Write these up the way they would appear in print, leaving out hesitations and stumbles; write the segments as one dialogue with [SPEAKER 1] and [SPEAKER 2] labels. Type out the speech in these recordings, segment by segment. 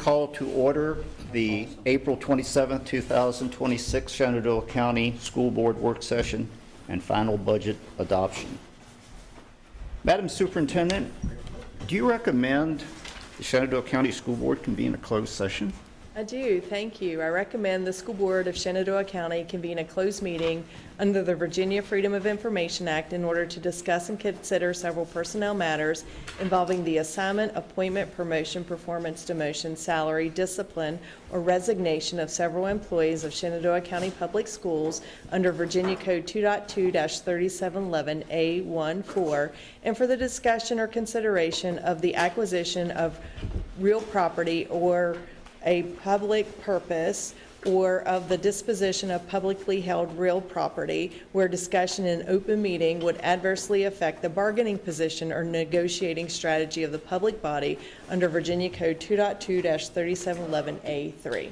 [SPEAKER 1] call to order the April 27, 2026 Shenandoah County School Board Work Session and final budget adoption. Madam Superintendent, do you recommend the Shenandoah County School Board convene a closed session?
[SPEAKER 2] I do, thank you. I recommend the School Board of Shenandoah County convene a closed meeting under the Virginia Freedom of Information Act in order to discuss and consider several personnel matters involving the assignment, appointment, promotion, performance, demotion, salary, discipline, or resignation of several employees of Shenandoah County Public Schools under Virginia Code 2.2-3711A14, and for the discussion or consideration of the acquisition of real property or a public purpose, or of the disposition of publicly held real property where discussion in open meeting would adversely affect the bargaining position or negotiating strategy of the public body under Virginia Code 2.2-3711A3.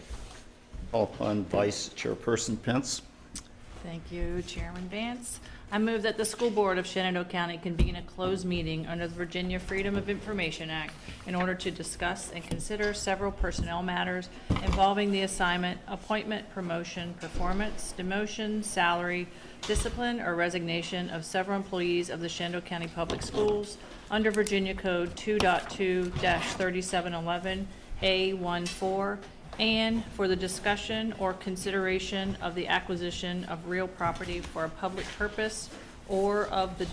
[SPEAKER 1] Call upon Vice Chairperson Pence.
[SPEAKER 3] Thank you, Chairman Vance. I move that the School Board of Shenandoah County convene a closed meeting under the Virginia Freedom of Information Act in order to discuss and consider several personnel matters involving the assignment, appointment, promotion, performance, demotion, salary, discipline, or resignation of several employees of the Shenandoah County Public Schools under Virginia Code 2.2-3711A14, and for the discussion or consideration of the acquisition of real property for a public purpose or of the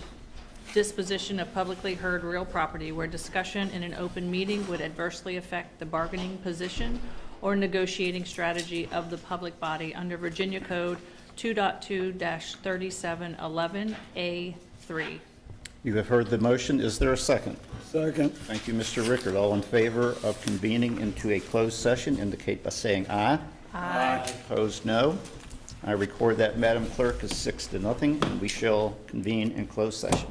[SPEAKER 3] disposition of publicly held real property where discussion in an open meeting would adversely affect the bargaining position or negotiating strategy of the public body under Virginia Code 2.2-3711A3.
[SPEAKER 1] You have heard the motion. Is there a second?
[SPEAKER 4] Second.
[SPEAKER 1] Thank you, Mr. Rickard. All in favor of convening into a closed session indicate by saying aye.
[SPEAKER 3] Aye.
[SPEAKER 1] Opposed, no. I record that, Madam Clerk, as 6-0, and we shall convene in closed session.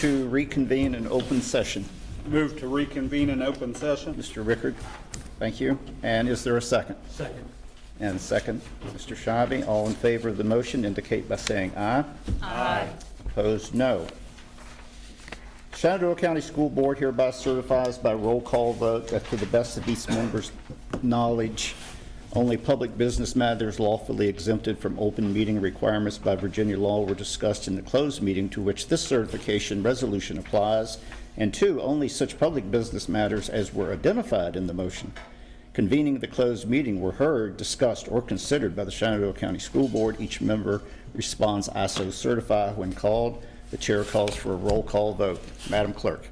[SPEAKER 1] to reconvene in open session.
[SPEAKER 4] Move to reconvene in open session.
[SPEAKER 1] Mr. Rickard, thank you. And is there a second?
[SPEAKER 4] Second.
[SPEAKER 1] And second, Mr. Shibe. All in favor of the motion indicate by saying aye.
[SPEAKER 3] Aye.
[SPEAKER 1] Opposed, no. Shenandoah County School Board hereby certifies by roll call vote that to the best of each member's knowledge, only public business matters lawfully exempted from open meeting requirements by Virginia law were discussed in the closed meeting to which this certification resolution applies. And two, only such public business matters as were identified in the motion convening the closed meeting were heard, discussed, or considered by the Shenandoah County School Board. Each member responds, "I so certify" when called. The chair calls for a roll call vote. Madam Clerk.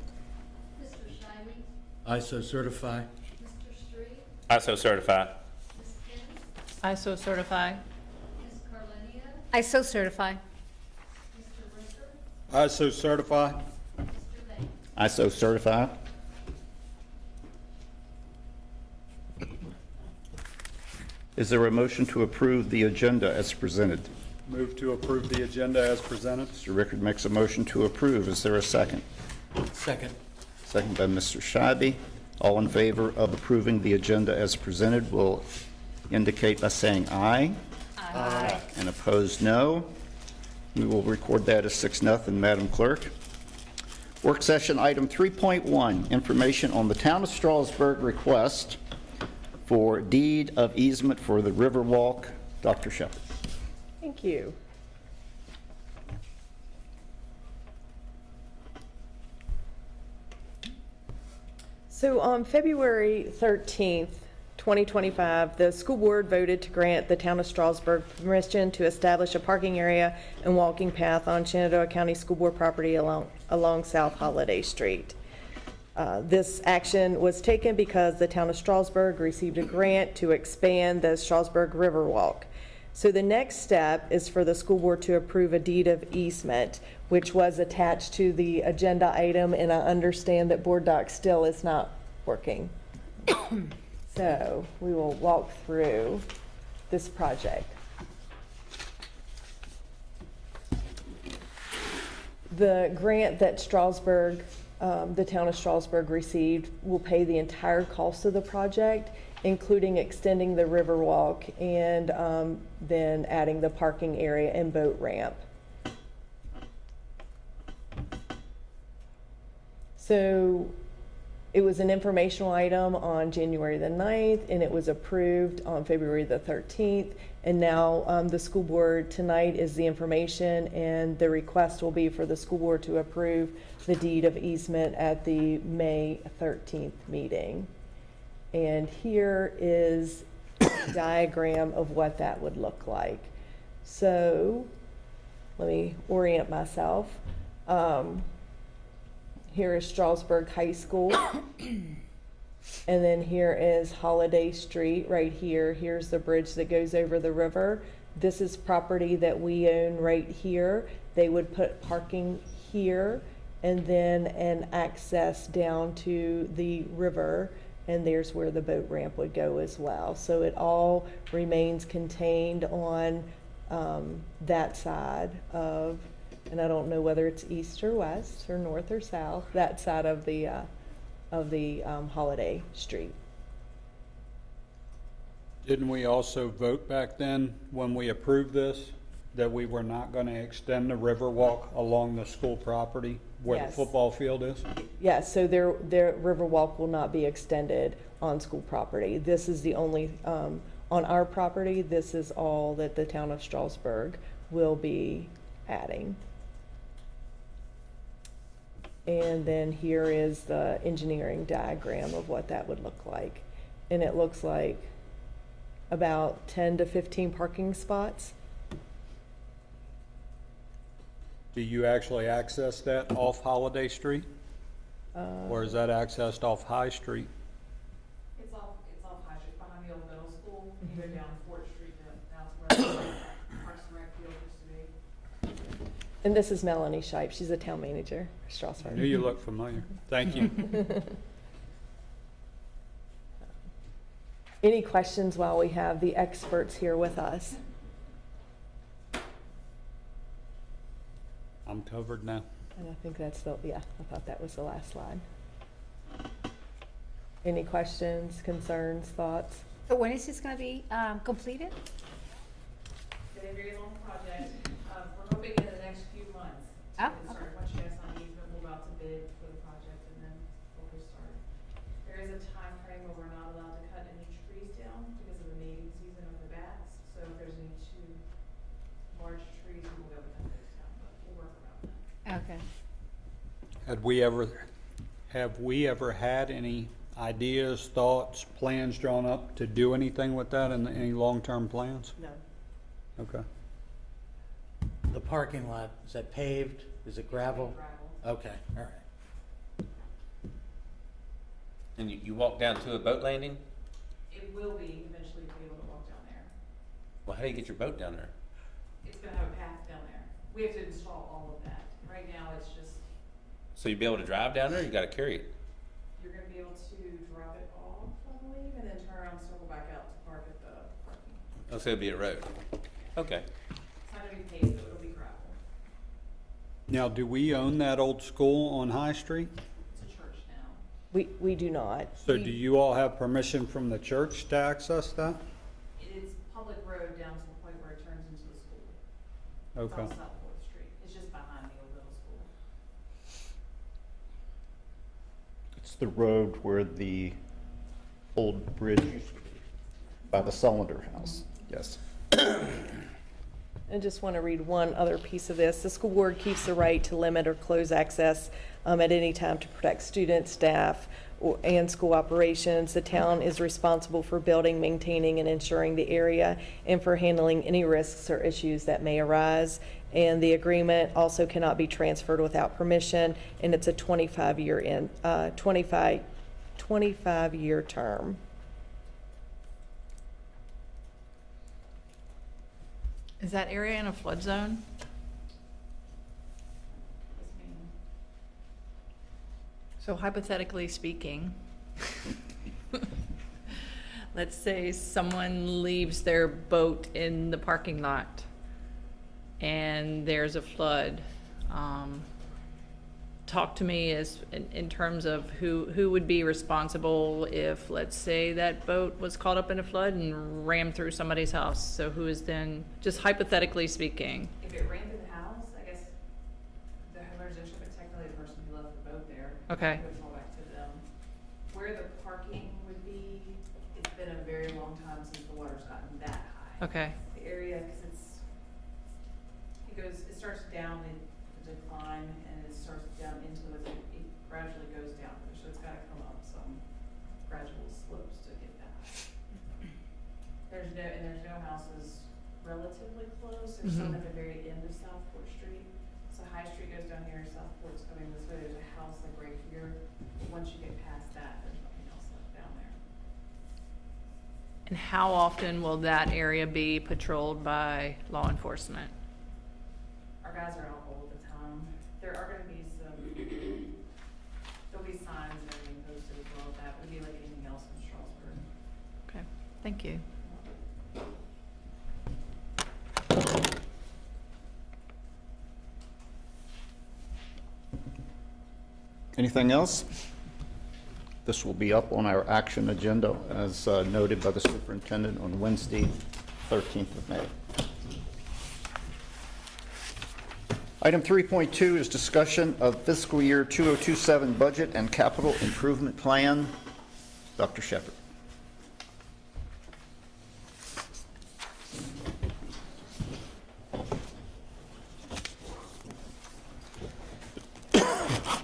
[SPEAKER 5] Mr. Shively,
[SPEAKER 4] I so certify.
[SPEAKER 5] Mr. Street,
[SPEAKER 6] I so certify.
[SPEAKER 5] Ms. Kim,
[SPEAKER 3] I so certify.
[SPEAKER 5] Ms. Carlinia,
[SPEAKER 7] I so certify.
[SPEAKER 5] Mr. Ricker,
[SPEAKER 4] I so certify.
[SPEAKER 5] Mr. Bates.
[SPEAKER 1] I so certify. Is there a motion to approve the agenda as presented?
[SPEAKER 4] Move to approve the agenda as presented.
[SPEAKER 1] Mr. Rickard makes a motion to approve. Is there a second?
[SPEAKER 4] Second.
[SPEAKER 1] Second by Mr. Shibe. All in favor of approving the agenda as presented will indicate by saying aye.
[SPEAKER 3] Aye.
[SPEAKER 1] And opposed, no. We will record that as 6-0, Madam Clerk. Work session item 3.1, information on the Town of Strasburg request for deed of easement for the Riverwalk. Dr. Shepherd.
[SPEAKER 2] Thank you. So on February 13th, 2025, the school board voted to grant the town of Strasburg permission to establish a parking area and walking path on Shenandoah County School Board property along South Holiday Street. This action was taken because the town of Strasburg received a grant to expand the Strasburg Riverwalk. So the next step is for the school board to approve a deed of easement, which was attached to the agenda item, and I understand that board doc still is not working. So we will walk through this project. The grant that Strasburg, the town of Strasburg received will pay the entire cost of the project, including extending the Riverwalk and then adding the parking area and boat ramp. So it was an informational item on January the 9th, and it was approved on February the 13th. And now the school board tonight is the information, and the request will be for the school board to approve the deed of easement at the May 13th meeting. And here is a diagram of what that would look like. So let me orient myself. Here is Strasburg High School. And then here is Holiday Street right here. Here's the bridge that goes over the river. This is property that we own right here. They would put parking here and then an access down to the river. And there's where the boat ramp would go as well. So it all remains contained on that side of, and I don't know whether it's east or west or north or south, that side of the Holiday Street.
[SPEAKER 4] Didn't we also vote back then when we approved this that we were not going to extend the Riverwalk along the school property where the
[SPEAKER 2] Yes.
[SPEAKER 4] football field is?
[SPEAKER 2] Yes, so their Riverwalk will not be extended on school property. This is the only, on our property, this is all that the town of Strasburg will be adding. And then here is the engineering diagram of what that would look like. And it looks like about 10 to 15 parking spots.
[SPEAKER 4] Do you actually access that off Holiday Street? Or is that accessed off High Street?
[SPEAKER 8] It's off High Street, behind the old middle school. You go down Fort Street, now it's where the Parks and Rec field used to be.
[SPEAKER 2] And this is Melanie Shipe. She's a town manager,
[SPEAKER 4] I
[SPEAKER 2] Strasburg.
[SPEAKER 4] knew you looked familiar. Thank you.
[SPEAKER 2] Any questions while we have the experts here with us?
[SPEAKER 4] I'm covered now.
[SPEAKER 2] And I think that's yeah, I thought that was the last slide. Any questions, concerns, thoughts?
[SPEAKER 6] So when is this gonna be completed?
[SPEAKER 8] It's a very long project. We're hoping in the next few months to
[SPEAKER 6] Oh,
[SPEAKER 8] get started. Once you guys sign the easement, we'll go out to bid for the project and then we'll get started. There is a time frame where we're not allowed to cut any trees down because of the mating season of the bats. So if there's any too large trees, we will go with them those down, but we'll work around that.
[SPEAKER 6] Okay.
[SPEAKER 4] Have we ever had any ideas, thoughts, plans drawn up to do anything with that and any long-term plans?
[SPEAKER 2] No.
[SPEAKER 4] Okay.
[SPEAKER 7] The parking lot, is that paved? Is it gravel?
[SPEAKER 8] Gravel.
[SPEAKER 7] Okay, all right.
[SPEAKER 9] And you walk down to a boat landing?
[SPEAKER 8] It will be eventually to be able to walk down there.
[SPEAKER 9] Well, how do you get your boat down there?
[SPEAKER 8] It's gonna have a path down there. We have to install all of that. Right now, it's just,
[SPEAKER 9] So you'll be able to drive down there, or you gotta carry it?
[SPEAKER 8] you're gonna be able to drop it off, I believe, and then turn around and circle back out to park at the parking.
[SPEAKER 9] Oh, so it'll be a road? Okay.
[SPEAKER 8] It's not gonna be paved, but it'll be gravel.
[SPEAKER 4] Now, do we own that old school on High Street?
[SPEAKER 8] It's a church now.
[SPEAKER 2] We do not.
[SPEAKER 4] So do you all have permission from the church to access that?
[SPEAKER 8] It is public road down to the point where it turns into the school. It's
[SPEAKER 4] Okay.
[SPEAKER 8] on South Fourth Street. It's just behind the old middle school.
[SPEAKER 1] It's the road where the old bridge used to be, by the Sullender House. Yes.
[SPEAKER 2] I just want to read one other piece of this. The school board keeps the right to limit or close access at any time to protect students, staff, and school operations. The town is responsible for building, maintaining, and ensuring the area and for handling any risks or issues that may arise. And the agreement also cannot be transferred without permission, and it's a 25-year term.
[SPEAKER 3] Is that area in a flood zone?
[SPEAKER 8] Yes, ma'am.
[SPEAKER 3] So hypothetically speaking, let's say someone leaves their boat in the parking lot and there's a flood. Talk to me as in terms of who would be responsible if, let's say, that boat was caught up in a flood and rammed through somebody's house. So who is then, just hypothetically speaking?
[SPEAKER 8] If it ran through the house, I guess the homeowner's insurance, but technically the person who left the boat there.
[SPEAKER 3] Okay.
[SPEAKER 8] It would fall back to them. Where the parking would be, it's been a very long time since the water's gotten that high.
[SPEAKER 3] Okay,
[SPEAKER 8] The area, because it starts down in the decline and it starts down into it gradually goes down. So it's gotta come up some gradual slopes to get that high. There's no houses relatively close. There's some at the very end of South Fourth Street. So High Street goes down here, South Fourth's coming this way. There's a house like right here. But once you get past that, there's nothing else left down there.
[SPEAKER 3] and how often will that area be patrolled by law enforcement?
[SPEAKER 8] Our guys are out all the time. There are gonna be there'll be signs and everything posted as well as that. It'll be like anything else in Strasburg.
[SPEAKER 3] Okay, thank you.
[SPEAKER 1] Anything else? This will be up on our action agenda as noted by the superintendent on Wednesday, 13th of May. Item 3.2 is discussion of fiscal year 2027 budget and capital improvement plan. Dr. Shepherd.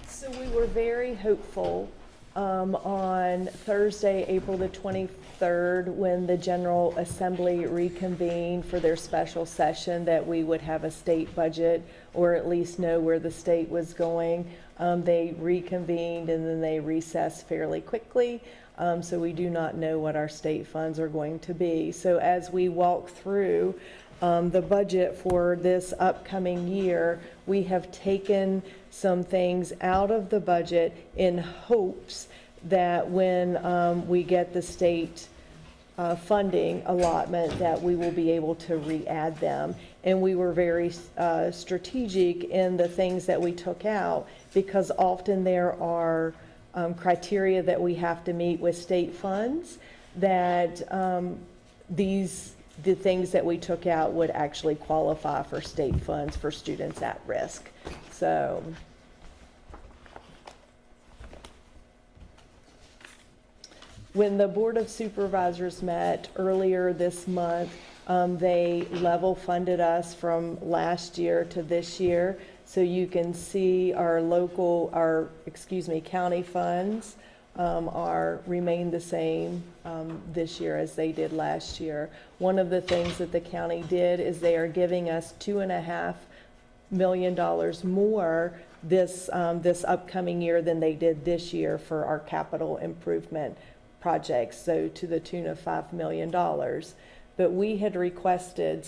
[SPEAKER 2] So we were very hopeful on Thursday, April the 23rd, when the General Assembly reconvened for their special session, that we would have a state budget or at least know where the state was going. They reconvened and then they recessed fairly quickly. So we do not know what our state funds are going to be. So as we walk through the budget for this upcoming year, we have taken some things out of the budget in hopes that when we get the state funding allotment that we will be able to re-add them. And we were very strategic in the things that we took out, because often there are criteria that we have to meet with state funds that the things that we took out would actually qualify for state funds for students at risk. So when the Board of Supervisors met earlier this month, they level funded us from last year to this year. So you can see our county funds remain the same this year as they did last year. One of the things that the county did is they are giving us $2.5 million more this upcoming year than they did this year for our capital improvement projects, so to the tune of $5 million. But we had requested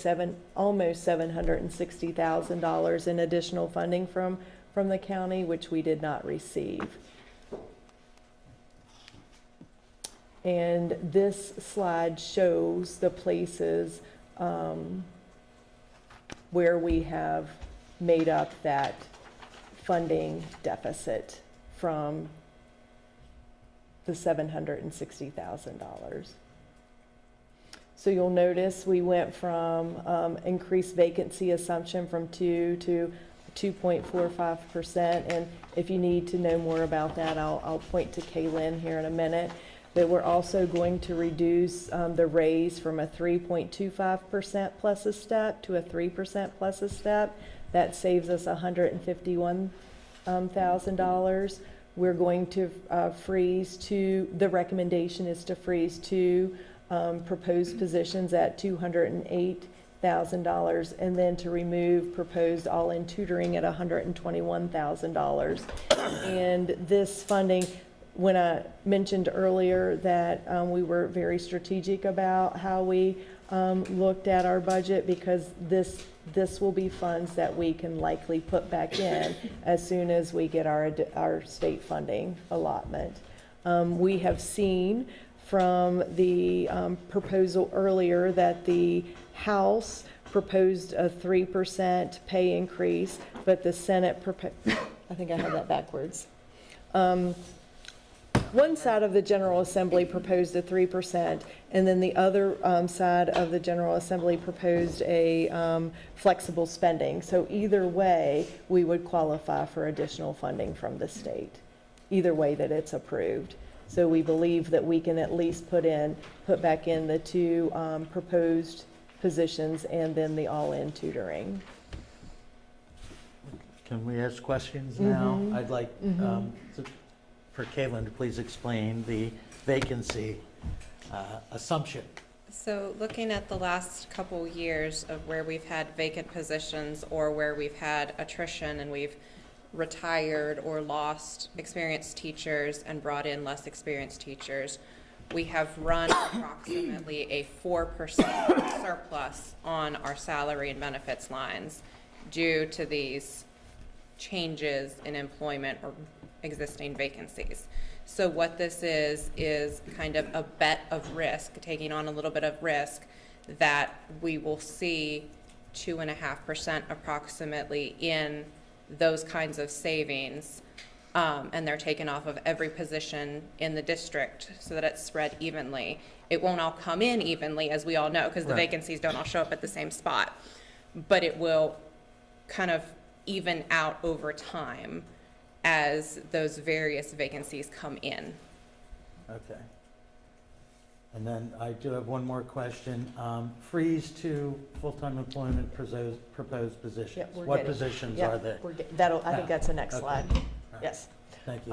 [SPEAKER 2] almost $760,000 in additional funding from the county, which we did not receive. And this slide shows the places where we have made up that funding deficit from the $760,000. So you'll notice we went from increased vacancy assumption from 2 to 2.45%. And if you need to know more about that, I'll point to Kaylin here in a minute. But we're also going to reduce the raise from a 3.25% plus a step to a 3% plus a step. That saves us $151,000. We're going to the recommendation is to freeze two proposed positions at $208,000, and then to remove proposed all-in tutoring at $121,000. And this funding, when I mentioned earlier that we were very strategic about how we looked at our budget, because this will be funds that we can likely put back in as soon as we get our state funding allotment. We have seen from the proposal earlier that the House proposed a 3% pay increase, but the Senate I think I have that backwards. One side of the General Assembly proposed a 3%, and then the other side of the General Assembly proposed a flexible spending. So either way, we would qualify for additional funding from the state, either way that it's approved. So we believe that we can at least put back in the two proposed positions and then the all-in tutoring.
[SPEAKER 7] Can we ask questions now? I'd like for Caitlin to please explain the vacancy assumption.
[SPEAKER 10] So looking at the last couple years of where we've had vacant positions or where we've had attrition and we've retired or lost experienced teachers and brought in less experienced teachers, we have run approximately a 4% surplus on our salary and benefits lines due to these changes in employment or existing vacancies. So what this is kind of a bet of risk, taking on a little bit of risk, that we will see 2.5% approximately in those kinds of savings, and they're taken off of every position in the district so that it's spread evenly. It won't all come in evenly, as we all know, because the vacancies don't all show up at the same spot, but it will kind of even out over time as those various vacancies come in.
[SPEAKER 7] Okay. And then I do have one more question. Freeze to full-time employment proposed positions.
[SPEAKER 2] Yep,
[SPEAKER 7] What positions are they?
[SPEAKER 2] I think that's the next slide.
[SPEAKER 7] Right.
[SPEAKER 2] Yes.
[SPEAKER 7] Thank you.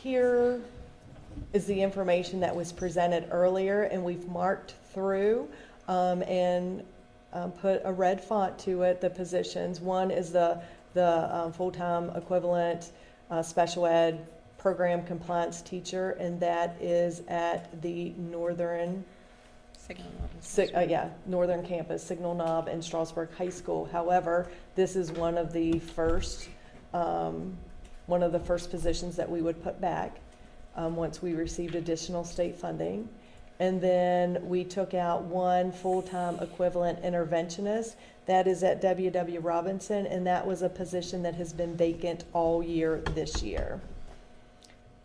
[SPEAKER 2] Here is the information that was presented earlier, and we've marked through and put a red font to it, the positions. One is the full-time equivalent special ed program compliance teacher, and that is at the Northern Campus, Signal Knob and Strasburg High School. However, this is one of the first positions that we would put back. once we received additional state funding. And then we took out one full-time equivalent interventionist. That is at W.W. Robinson, and that was a position that has been vacant all year this year.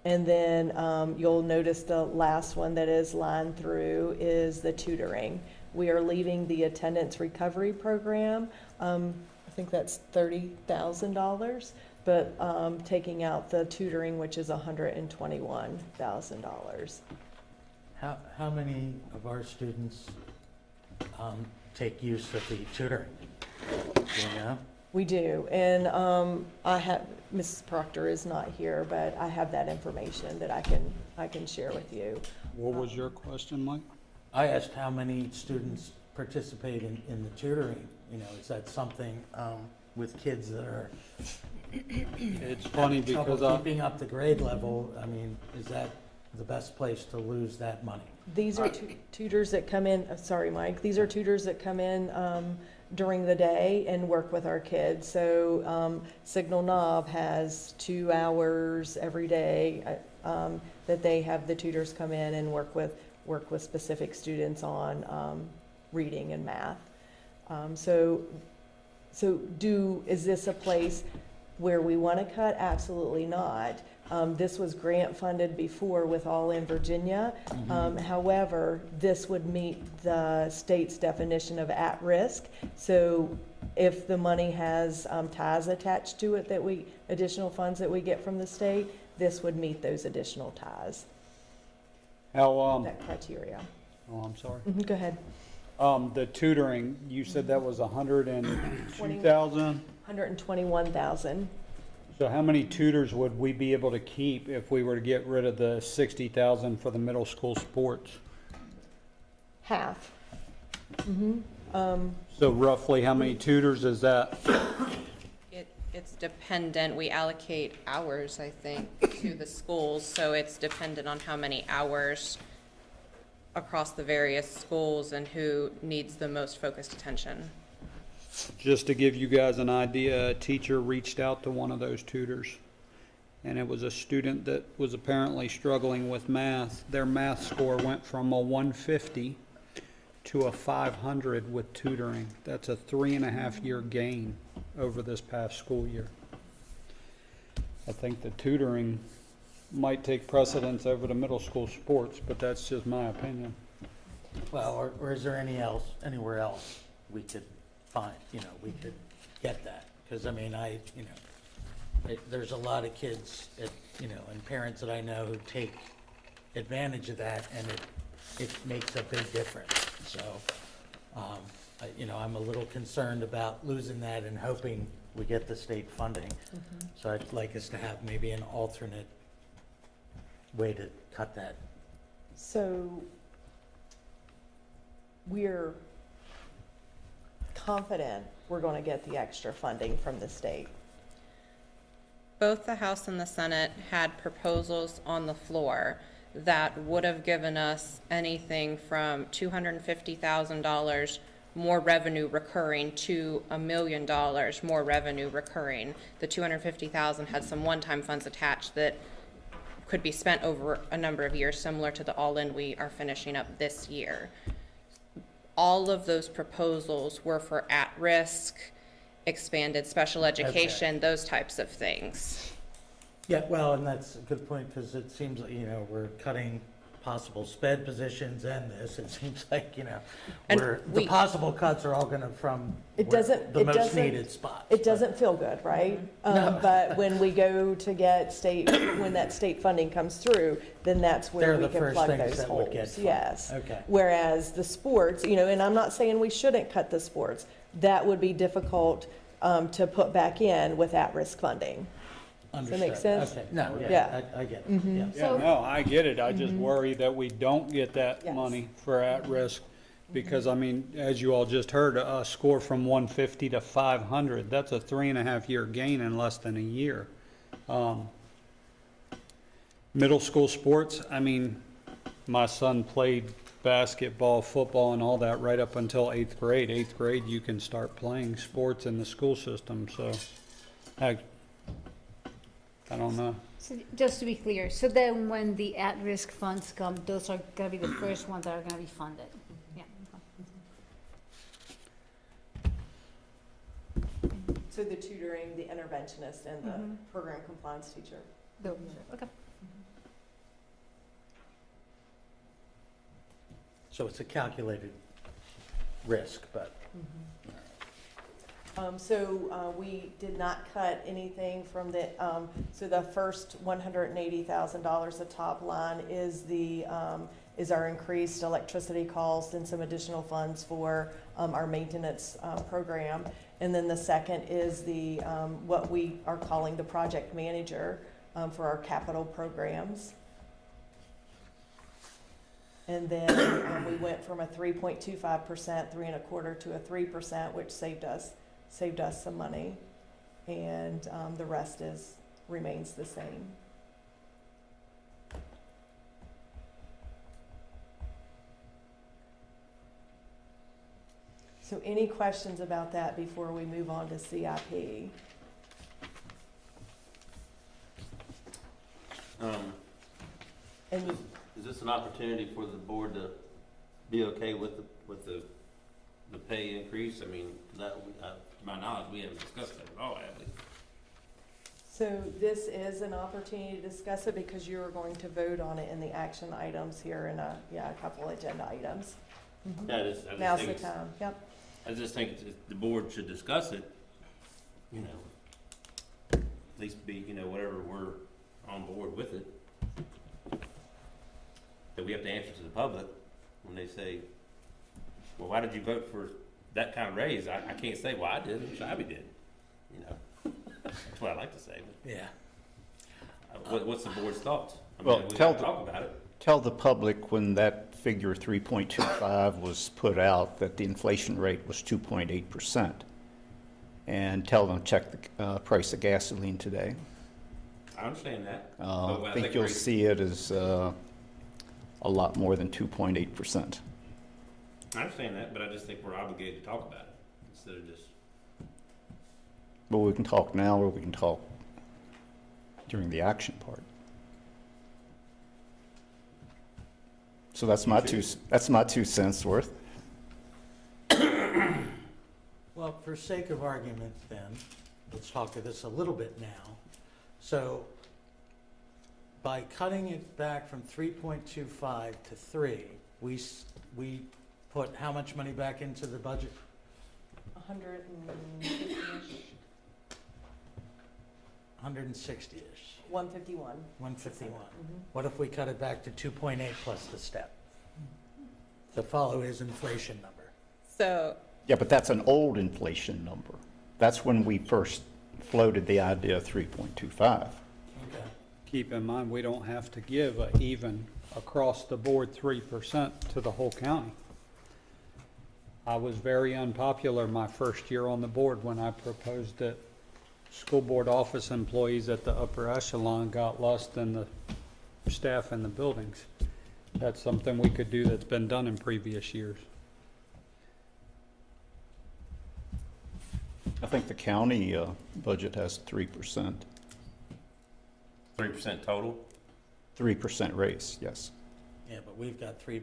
[SPEAKER 2] And then you'll notice the last one that is lined through is the tutoring. We are leaving the attendance recovery program. I think that's $30,000, but taking out the tutoring, which is $121,000.
[SPEAKER 7] How many of our students take use of the tutoring? Do you know?
[SPEAKER 2] We do, and I have, Mrs. Proctor is not here, but I have that information that I can share with you.
[SPEAKER 4] What was your question, Mike?
[SPEAKER 7] I asked how many students participate in the tutoring. You know, is that something with kids that are
[SPEAKER 4] It's funny
[SPEAKER 7] having trouble
[SPEAKER 4] because
[SPEAKER 7] keeping up the grade level? I mean, is that the best place to lose that money?
[SPEAKER 2] These are tutors that come in, sorry, Mike, these are tutors that come in during the day and work with our kids. So Signal Knob has 2 hours every day that they have the tutors come in and work with specific students on reading and math. Is this a place where we want to cut? Absolutely not. This was grant funded before with All in Virginia. However, this would meet the state's definition of at-risk. So if the money has ties attached to it additional funds that we get from the state, this would meet those additional ties,
[SPEAKER 4] how,
[SPEAKER 2] that criteria.
[SPEAKER 4] oh, I'm sorry.
[SPEAKER 2] Go ahead.
[SPEAKER 4] The tutoring, you said that was 102,000?
[SPEAKER 2] 121,000.
[SPEAKER 4] So how many tutors would we be able to keep if we were to get rid of the 60,000 for the middle school sports?
[SPEAKER 2] Half.
[SPEAKER 4] So roughly how many tutors is that?
[SPEAKER 10] It's dependent, we allocate hours, I think, to the schools, so it's dependent on how many hours across the various schools and who needs the most focused attention.
[SPEAKER 4] Just to give you guys an idea, a teacher reached out to one of those tutors, and it was a student that was apparently struggling with math. Their math score went from a 150 to a 500 with tutoring. That's a 3.5-year gain over this past school year. I think the tutoring might take precedence over the middle school sports, but that's just my opinion.
[SPEAKER 7] Well, or is there anywhere else we could find, we could get that? Because, I mean, there's a lot of kids, and parents that I know who take advantage of that, and it makes a big difference. So, I'm a little concerned about losing that and hoping we get the state funding. So I'd like us to have maybe an alternate way to cut that.
[SPEAKER 2] So we're confident we're going to get the extra funding from the state.
[SPEAKER 10] Both the House and the Senate had proposals on the floor that would have given us anything from $250,000 more revenue recurring to $1 million more revenue recurring. The $250,000 had some one-time funds attached that could be spent over a number of years, similar to the all-in we are finishing up this year. All of those proposals were for at-risk, expanded special education, those types of things.
[SPEAKER 7] Yeah, well, and that's a good point, because it seems like, we're cutting possible sped positions and this. It seems like,
[SPEAKER 2] And
[SPEAKER 7] the possible cuts are all going to from the most needed spots.
[SPEAKER 2] It doesn't feel good, right?
[SPEAKER 7] No.
[SPEAKER 2] But when we go to get when that state funding comes through, then that's where we can plug those holes. Yes.
[SPEAKER 7] Okay.
[SPEAKER 2] Whereas the sports, and I'm not saying we shouldn't cut the sports. That would be difficult to put back in with at-risk funding. Does that make sense?
[SPEAKER 7] Okay. No,
[SPEAKER 2] Yeah.
[SPEAKER 7] I get it. Yeah.
[SPEAKER 4] Yeah, no, I get it. I just worry that we don't get that
[SPEAKER 2] Yes.
[SPEAKER 4] money for at-risk. Because, I mean, as you all just heard, a score from 150 to 500, that's a 3.5-year gain in less than a year. Middle school sports, I mean, my son played basketball, football, and all that right up until 8th grade. 8th grade, you can start playing sports in the school system, so I don't know.
[SPEAKER 6] So just to be clear, so then when the at-risk funds come, those are gonna be the first ones that are gonna be funded? Yeah.
[SPEAKER 2] So the tutoring, the interventionist, and the
[SPEAKER 6] Mhm.
[SPEAKER 2] program compliance teacher.
[SPEAKER 6] Those, okay.
[SPEAKER 7] So it's a calculated risk, but
[SPEAKER 2] We did not cut anything from the, so the first $180,000, the top line is is our increased electricity cost and some additional funds for our maintenance program. And then the second is what we are calling the project manager for our capital programs. And then we went from a 3.25%, 3.25%, to a 3%, which saved us some money. And the rest remains the same. So any questions about that before we move on to CIP? And you,
[SPEAKER 9] Is this an opportunity for the board to be okay with the pay increase? I mean, to my knowledge, we haven't discussed that at all, have we?
[SPEAKER 2] so this is an opportunity to discuss it because you are going to vote on it in the action items here in a couple agenda items.
[SPEAKER 9] Yeah, I just
[SPEAKER 2] Now's
[SPEAKER 9] think
[SPEAKER 2] the
[SPEAKER 9] it's-
[SPEAKER 2] time, yep.
[SPEAKER 9] I just think the board should discuss it, you know, at least be, whatever we're on board with it. That we have to answer to the public when they say, well, why did you vote for that kind of raise? I can't say, well, I did, Shabby did, That's what I like to say.
[SPEAKER 7] yeah.
[SPEAKER 9] What's the board's thoughts? I
[SPEAKER 1] Well,
[SPEAKER 9] mean, we
[SPEAKER 1] tell
[SPEAKER 9] gotta talk about it.
[SPEAKER 1] Tell the public when that figure 3.25 was put out that the inflation rate was 2.8%. And tell them, check the price of gasoline today.
[SPEAKER 9] I understand that.
[SPEAKER 1] I
[SPEAKER 9] But
[SPEAKER 1] think you'll see it as a lot more than 2.8%.
[SPEAKER 9] I understand that, but I just think we're obligated to talk about it instead of just.
[SPEAKER 1] But we can talk now or we can talk during the action part. So that's my 2 cents worth.
[SPEAKER 7] Well, for sake of argument then, let's talk to this a little bit now. So by cutting it back from 3.25 to 3, we put how much money back into the budget?
[SPEAKER 2] 150-ish,
[SPEAKER 7] 160-ish,
[SPEAKER 2] 151.
[SPEAKER 7] 151. What if we cut it back to 2.8 plus the step? To follow his inflation number.
[SPEAKER 10] So,
[SPEAKER 1] Yeah, but that's an old inflation number. That's when we first floated the idea of 3.25.
[SPEAKER 7] Okay.
[SPEAKER 4] Keep in mind, we don't have to give a even across-the-board 3% to the whole county. I was very unpopular my first year on the board when I proposed that school board office employees at the upper echelon got less than the staff in the buildings. That's something we could do that's been done in previous years.
[SPEAKER 1] I think the county budget has 3%.
[SPEAKER 9] 3% total?
[SPEAKER 1] 3% raise, yes.
[SPEAKER 7] Yeah, but we've got 3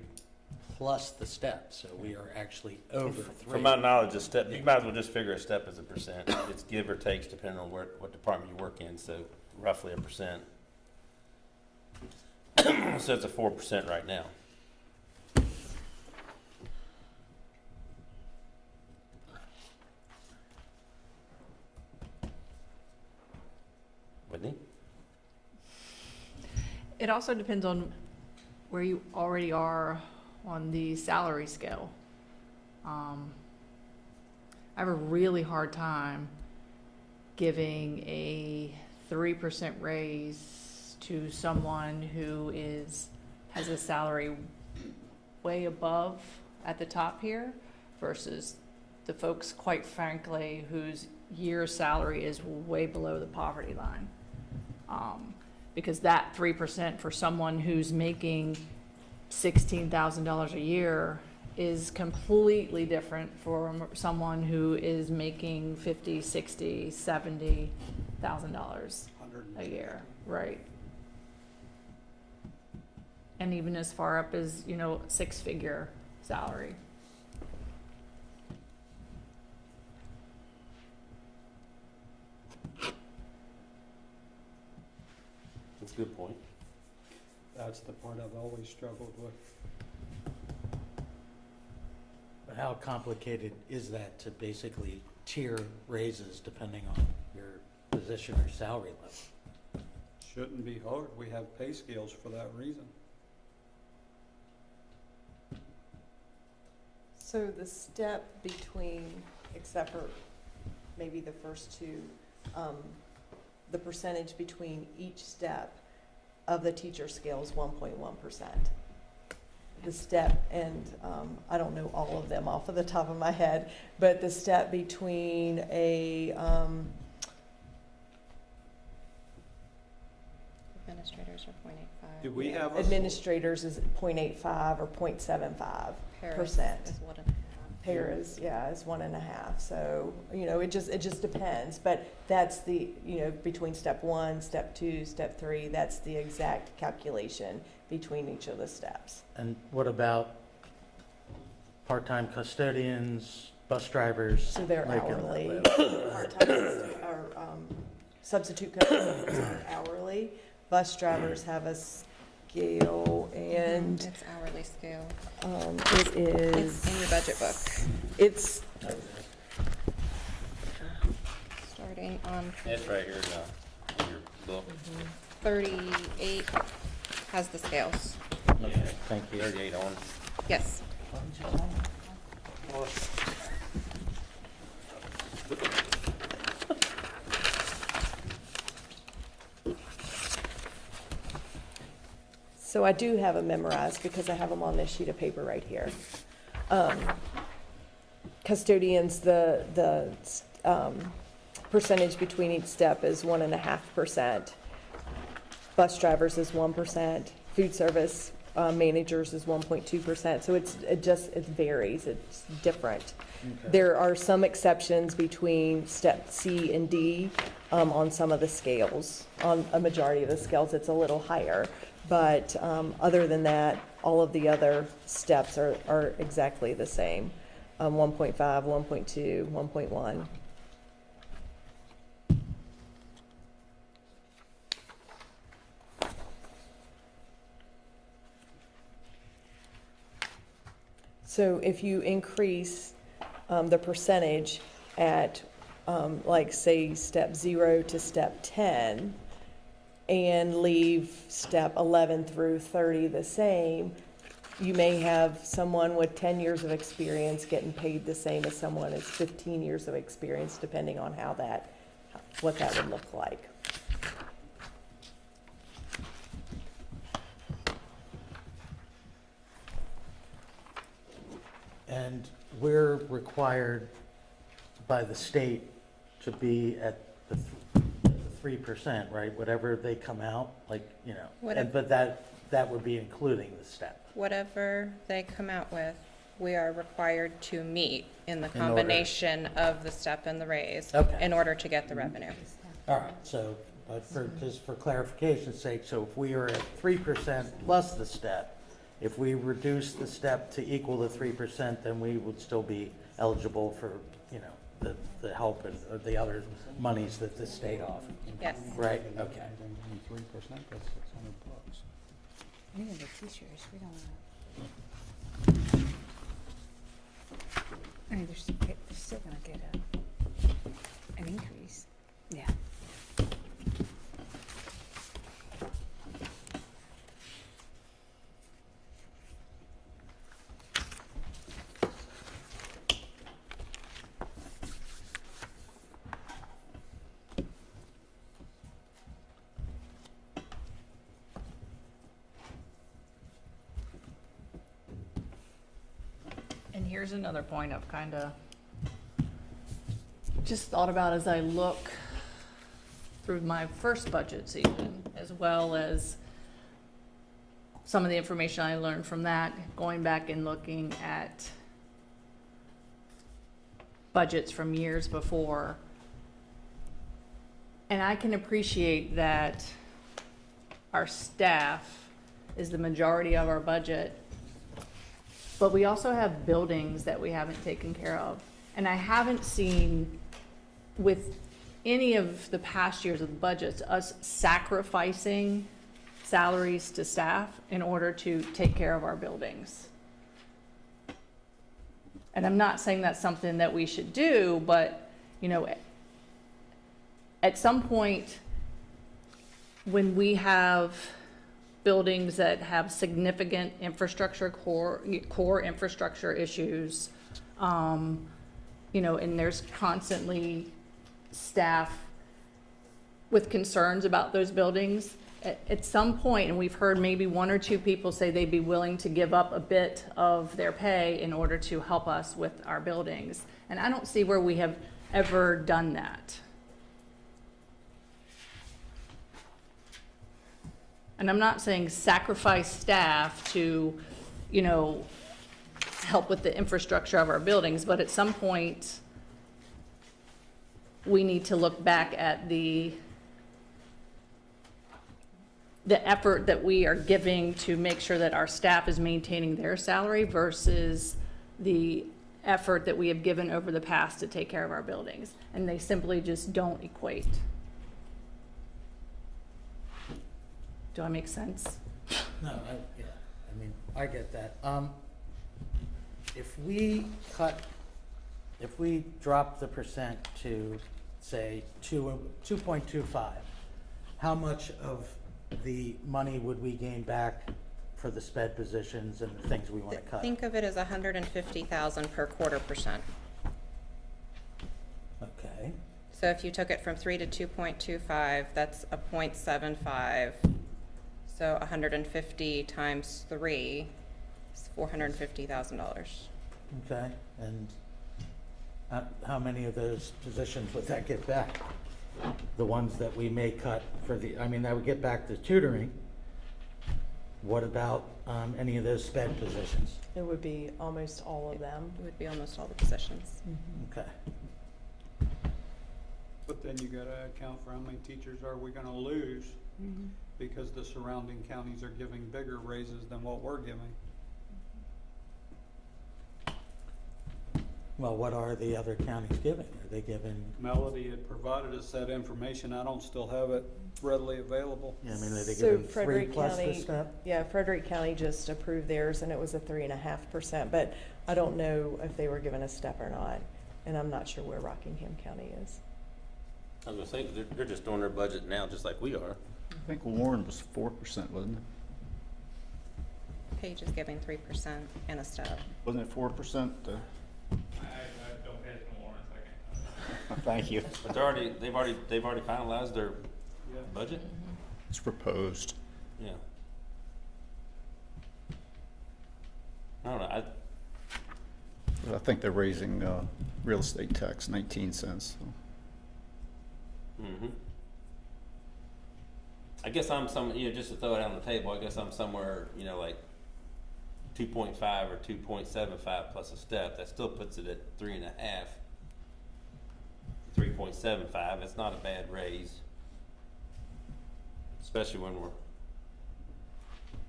[SPEAKER 7] plus the step, so we are actually over 3.
[SPEAKER 9] From my knowledge, a step, you might as well just figure a step as a percent. It's give or takes depending on what department you work in, so roughly a percent. So it's a 4% right now. Whitney?
[SPEAKER 3] It also depends on where you already are on the salary scale. I have a really hard time giving a 3% raise to someone who has a salary way above at the top here versus the folks, quite frankly, whose year's salary is way below the poverty line. Because that 3% for someone who's making $16,000 a year is completely different from someone who is making $50,000, $60,000, $70,000. a year, right? And even as far up as, you know, six-figure salary.
[SPEAKER 9] That's a good point.
[SPEAKER 4] That's the part I've always struggled with.
[SPEAKER 7] But how complicated is that to basically tier raises depending on your position or salary level?
[SPEAKER 4] Shouldn't be hard. We have pay scales for that reason.
[SPEAKER 2] So the step between, except for maybe the first two, the percentage between each step of the teacher scale is 1.1%. The step, and I don't know all of them off of the top of my head, but the step between a,
[SPEAKER 10] Administrators are 0.85.
[SPEAKER 4] Do we have a?
[SPEAKER 2] administrators is 0.85 or 0.75%.
[SPEAKER 10] Paras is 1.5.
[SPEAKER 2] Paras, yeah, is 1.5. So, you know, it just depends. But that's the, you know, between step 1, step 2, step 3, that's the exact calculation between each of the steps.
[SPEAKER 7] And what about part-time custodians, bus drivers?
[SPEAKER 2] So they're
[SPEAKER 7] like in that
[SPEAKER 2] hourly.
[SPEAKER 7] level?
[SPEAKER 2] Part-time or substitute custodians are hourly. Bus drivers have a scale, and
[SPEAKER 10] It's hourly scale.
[SPEAKER 2] it is.
[SPEAKER 10] It's in your budget book,
[SPEAKER 2] It's
[SPEAKER 10] starting on
[SPEAKER 9] It's right here in your book.
[SPEAKER 10] 38 has the scales.
[SPEAKER 7] Okay, thank you.
[SPEAKER 9] 38 on.
[SPEAKER 10] Yes.
[SPEAKER 2] So I do have them memorized because I have them on this sheet of paper right here. Custodians, the percentage between each step is 1.5%. Bus drivers is 1%. Food service managers is 1.2%. So it varies. It's different.
[SPEAKER 7] Okay.
[SPEAKER 2] There are some exceptions between step C and D on some of the scales. On a majority of the scales, it's a little higher. But other than that, all of the other steps are exactly the same. 1.5, 1.2, 1.1. So if you increase the percentage at, like, say, step 0 to step 10, and leave step 11 through 30 the same, you may have someone with 10 years of experience getting paid the same as someone with 15 years of experience, depending on what that would look like.
[SPEAKER 7] And we're required by the state to be at the 3%, right? Whatever they come out, like, you know.
[SPEAKER 10] Whatever.
[SPEAKER 7] But that would be including the step.
[SPEAKER 10] Whatever they come out with, we are required to meet in the
[SPEAKER 7] order.
[SPEAKER 10] combination of the step and the raise
[SPEAKER 7] Okay.
[SPEAKER 10] in order to get the revenue.
[SPEAKER 7] All right, so, but just for clarification's sake, so if we are at 3% plus the step, if we reduce the step to equal the 3%, then we would still be eligible for, you know, the help and the other monies that the state offers.
[SPEAKER 10] Yes.
[SPEAKER 7] Right, okay.
[SPEAKER 4] 3%, that's $600.
[SPEAKER 6] Even the teachers, we don't want. I mean, they're still gonna get an increase. Yeah.
[SPEAKER 3] And here's another point I've kind of just thought about as I look through my first budget season, as well as some of the information I learned from that, going back and looking at budgets from years before. And I can appreciate that our staff is the majority of our budget, but we also have buildings that we haven't taken care of. And I haven't seen with any of the past years of the budgets, us sacrificing salaries to staff in order to take care of our buildings. And I'm not saying that's something that we should do, but, you know, at some point, when we have buildings that have significant infrastructure, core infrastructure issues, you know, and there's constantly staff with concerns about those buildings, at some point, and we've heard maybe one or two people say they'd be willing to give up a bit of their pay in order to help us with our buildings. And I don't see where we have ever done that. And I'm not saying sacrifice staff to, you know, help with the infrastructure of our buildings, but at some point, we need to look back at the effort that we are giving to make sure that our staff is maintaining their salary versus the effort that we have given over the past to take care of our buildings. And they simply just don't equate. Do I make sense?
[SPEAKER 7] No, yeah, I mean, I get that. If we drop the percent to, say, 2.25, how much of the money would we gain back for the sped positions and the things we want to cut?
[SPEAKER 10] Think of it as 150,000 per quarter percent.
[SPEAKER 7] Okay,
[SPEAKER 10] So if you took it from 3 to 2.25, that's a 0.75. So 150 times 3 is $450,000.
[SPEAKER 7] okay, and how many of those positions would that get back? The ones that we may cut for the, I mean, that would get back to tutoring. What about any of those sped positions?
[SPEAKER 2] It would be almost all of them.
[SPEAKER 10] It would be almost all the positions.
[SPEAKER 7] Okay,
[SPEAKER 4] But then you gotta account for how many teachers are we gonna lose because the surrounding counties are giving bigger raises than what we're giving.
[SPEAKER 7] well, what are the other counties giving? Are they giving,
[SPEAKER 4] Melody had provided us that information. I don't still have it readily available.
[SPEAKER 7] yeah, I mean, are they
[SPEAKER 2] So
[SPEAKER 7] giving 3
[SPEAKER 2] Frederick
[SPEAKER 7] plus the
[SPEAKER 2] County,
[SPEAKER 7] step?
[SPEAKER 2] yeah, Frederick County just approved theirs and it was a 3.5%, but I don't know if they were given a step or not. And I'm not sure where Rockingham County is.
[SPEAKER 9] I was gonna say, they're just doing their budget now, just like we are.
[SPEAKER 1] I think Warren was 4%, wasn't it?
[SPEAKER 10] Page is giving 3% and a step.
[SPEAKER 1] Wasn't it 4%?
[SPEAKER 11] I don't pay it no more in a second.
[SPEAKER 1] Thank you.
[SPEAKER 9] But they've already finalized their budget?
[SPEAKER 1] It's proposed.
[SPEAKER 9] Yeah. I don't know,
[SPEAKER 1] I think they're raising real estate tax 19 cents. So.
[SPEAKER 9] I guess I'm just to throw it on the table, I guess I'm somewhere, like 2.5 or 2.75 plus a step. That still puts it at 3.5, 3.75. It's not a bad raise, especially when we're,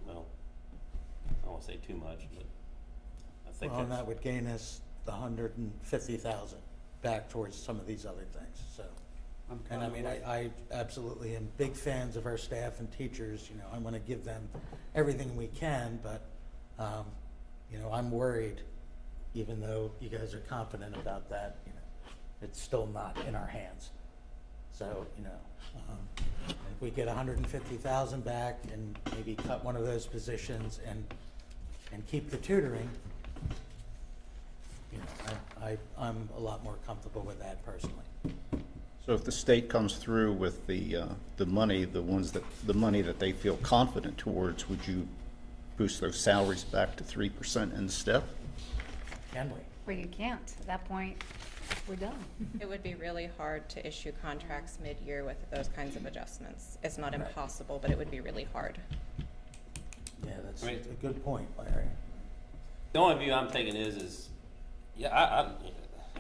[SPEAKER 9] well, I don't want to say too much, but I think
[SPEAKER 7] Well, and
[SPEAKER 9] that's,
[SPEAKER 7] that would gain us the 150,000 back towards some of these other things, so. And I mean, I absolutely am big fans of our staff and teachers, I want to give them everything we can, but, I'm worried, even though you guys are confident about that, it's still not in our hands. So, if we get 150,000 back and maybe cut one of those positions and keep the tutoring, I'm a lot more comfortable with that personally.
[SPEAKER 1] So if the state comes through with the money, the money that they feel confident towards, would you boost those salaries back to 3% in step?
[SPEAKER 7] Can we?
[SPEAKER 6] Well, you can't. At that point, we're done.
[SPEAKER 10] It would be really hard to issue contracts mid-year with those kinds of adjustments. It's not impossible, but it would be really hard.
[SPEAKER 7] Yeah, that's
[SPEAKER 9] Right.
[SPEAKER 7] a good point, Larry.
[SPEAKER 9] the only view I'm taking is, yeah,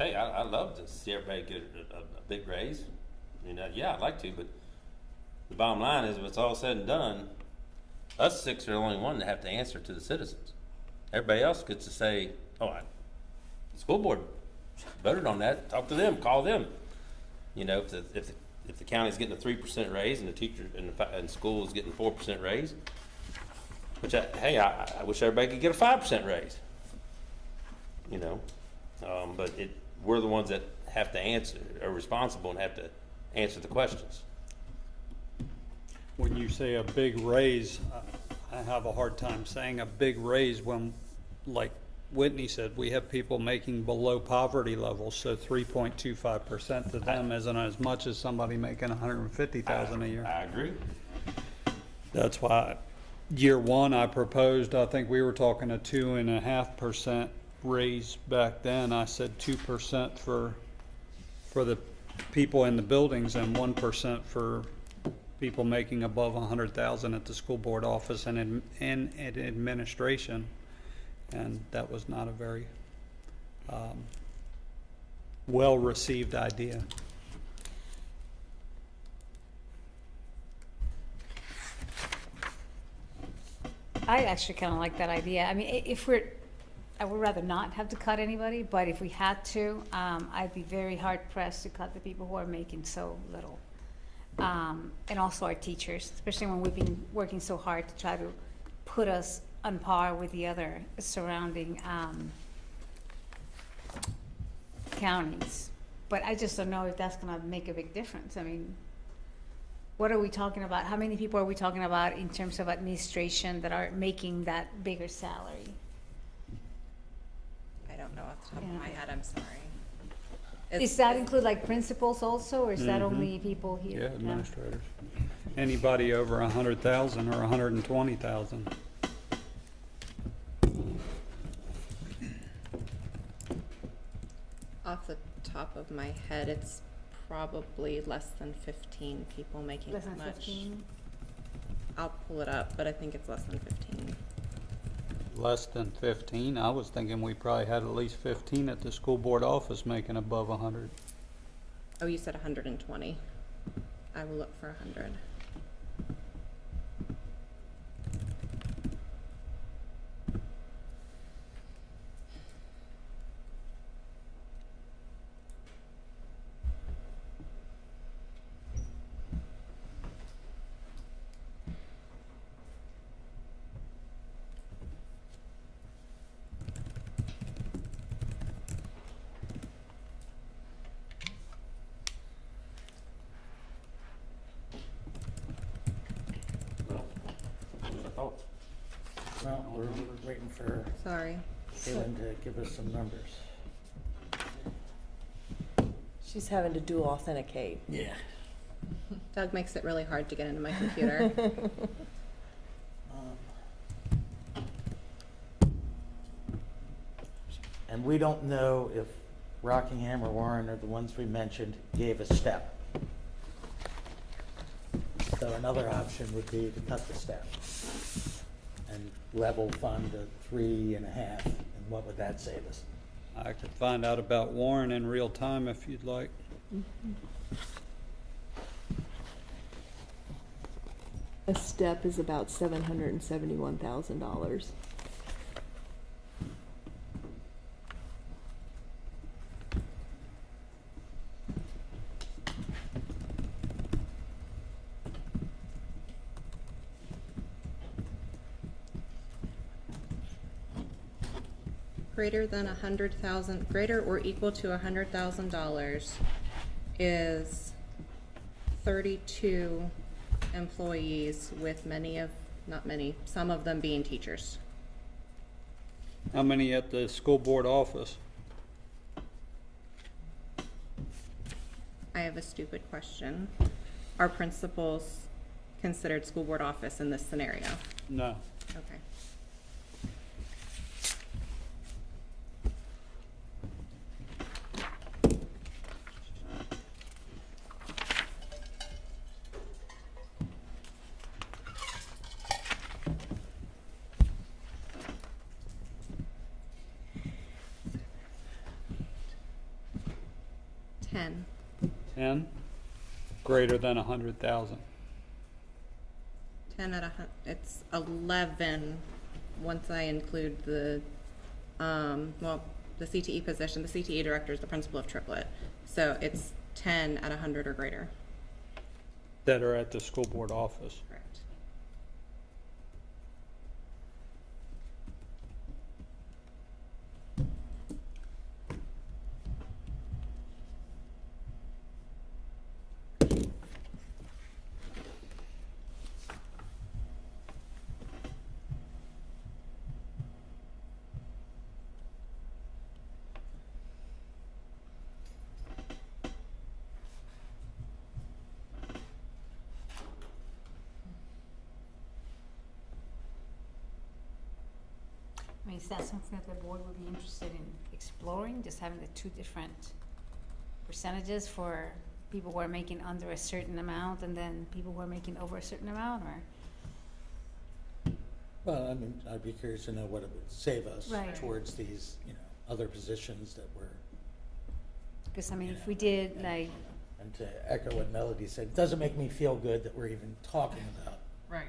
[SPEAKER 9] I love to see everybody get a big raise. I mean, yeah, I'd like to, but the bottom line is, if it's all said and done, us six are the only one that have to answer to the citizens. Everybody else gets to say, oh, the school board voted on that, talk to them, call them. You know, if the county's getting a 3% raise and the teacher and school is getting 4% raise, which I wish everybody could get a 5% raise. You know, but we're the ones that have to answer, are responsible and have to answer the questions.
[SPEAKER 4] When you say a big raise, I have a hard time saying a big raise when, like Whitney said, we have people making below poverty levels, so 3.25% to them isn't as much as somebody making $150,000 a year.
[SPEAKER 9] I agree.
[SPEAKER 4] That's why year one I proposed, I think we were talking a 2.5% raise back then. I said 2% for the people in the buildings and 1% for people making above 100,000 at the school board office and in administration. And that was not a very well-received idea.
[SPEAKER 6] I actually kind of like that idea. I mean, I would rather not have to cut anybody, but if we had to, I'd be very hard pressed to cut the people who are making so little. And also our teachers, especially when we've been working so hard to try to put us on par with the other surrounding counties. But I just don't know if that's gonna make a big difference. I mean, what are we talking about? How many people are we talking about in terms of administration that are making that bigger salary?
[SPEAKER 10] I don't know off the top
[SPEAKER 6] Yeah.
[SPEAKER 10] of my head, I'm sorry.
[SPEAKER 6] Does that include like principals also, or is that only people here?
[SPEAKER 4] Yeah, administrators. Anybody over 100,000 or 120,000.
[SPEAKER 10] Off the top of my head, it's probably less than 15 people making
[SPEAKER 6] Less
[SPEAKER 10] that
[SPEAKER 6] than
[SPEAKER 10] much.
[SPEAKER 6] 15?
[SPEAKER 10] I'll pull it up, but I think it's less than 15.
[SPEAKER 4] Less than 15? I was thinking we probably had at least 15 at the school board office making above 100.
[SPEAKER 10] Oh, you said 120. I will look for 100.
[SPEAKER 7] Well, we're waiting for
[SPEAKER 10] Sorry.
[SPEAKER 7] Kaylin to give us some numbers.
[SPEAKER 2] She's having to dual authenticate.
[SPEAKER 7] Yeah.
[SPEAKER 10] Doug makes it really hard to get into my computer.
[SPEAKER 7] And we don't know if Rockingham or Warren or the ones we mentioned gave a step. So another option would be to cut the step and level fund a 3.5, and what would that save us?
[SPEAKER 4] I could find out about Warren in real time if you'd like.
[SPEAKER 2] A step is about $771,000.
[SPEAKER 10] Greater than $100,000, greater or equal to $100,000 is 32 employees with some of them being teachers.
[SPEAKER 4] How many at the school board office?
[SPEAKER 10] I have a stupid question. Are principals considered school board office in this scenario?
[SPEAKER 4] No.
[SPEAKER 10] Okay. Ten.
[SPEAKER 4] 10? greater than 100,000.
[SPEAKER 10] 10 at it's 11, once I include the, well, the CTE position. The CTE director is the principal of Triplet. So it's 10 at 100 or greater.
[SPEAKER 4] That are at the school board office.
[SPEAKER 10] Correct.
[SPEAKER 6] I mean, is that something that the board would be interested in exploring, just having the two different percentages for people who are making under a certain amount and then people who are making over a certain amount, or?
[SPEAKER 7] Well, I mean, I'd be curious to know what it would save us
[SPEAKER 6] Right.
[SPEAKER 7] towards these, you know, other positions that we're,
[SPEAKER 6] Because, I mean, if we did, like,
[SPEAKER 7] and to echo what Melody said, it doesn't make me feel good that we're even talking about
[SPEAKER 3] Right.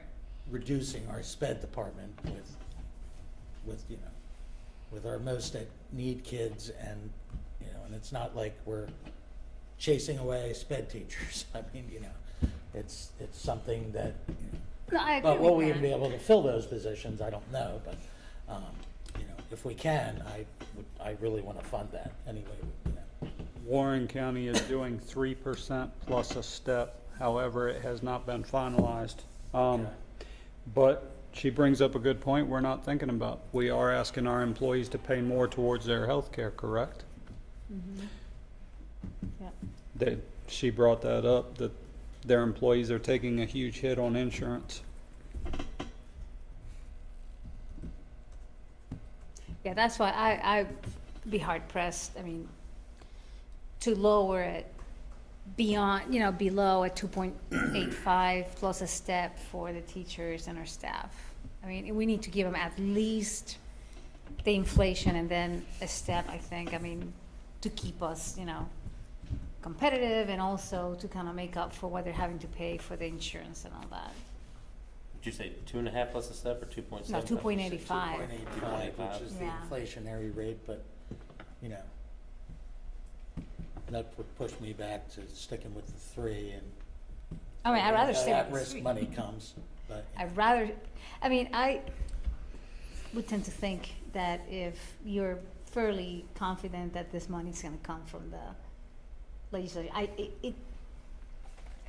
[SPEAKER 7] reducing our sped department with, you know, with our most at need kids, and, you know, and it's not like we're chasing away sped teachers. I mean, you know, it's something that, you know,
[SPEAKER 6] no, I agree
[SPEAKER 7] but will
[SPEAKER 6] with
[SPEAKER 7] we
[SPEAKER 6] that.
[SPEAKER 7] even be able to fill those positions? I don't know, but, you know, if we can, I really want to fund that anyway, you know.
[SPEAKER 4] Warren County is doing 3% plus a step. However, it has not been finalized.
[SPEAKER 7] Okay.
[SPEAKER 4] But she brings up a good point we're not thinking about. We are asking our employees to pay more towards their health care, correct?
[SPEAKER 6] Yep.
[SPEAKER 4] She brought that up, that their employees are taking a huge hit on insurance.
[SPEAKER 6] Yeah, that's why I'd be hard pressed, I mean, to lower it beyond, you know, below a 2.85 plus a step for the teachers and our staff. I mean, we need to give them at least the inflation and then a step, I think, I mean, to keep us, you know, competitive and also to kind of make up for what they're having to pay for the insurance and all that.
[SPEAKER 9] Did you say 2.5 plus a step or 2.7?
[SPEAKER 6] No, 2.85.
[SPEAKER 7] 2.85, which is the
[SPEAKER 6] Yeah.
[SPEAKER 7] inflationary rate, but, you know, that would push me back to sticking with the 3, and
[SPEAKER 6] I mean, I'd rather stay with the
[SPEAKER 7] at-risk
[SPEAKER 6] 3.
[SPEAKER 7] money comes, but, you know.
[SPEAKER 6] I'd rather, I mean, I would tend to think that if you're fairly confident that this money's gonna come from the legislature,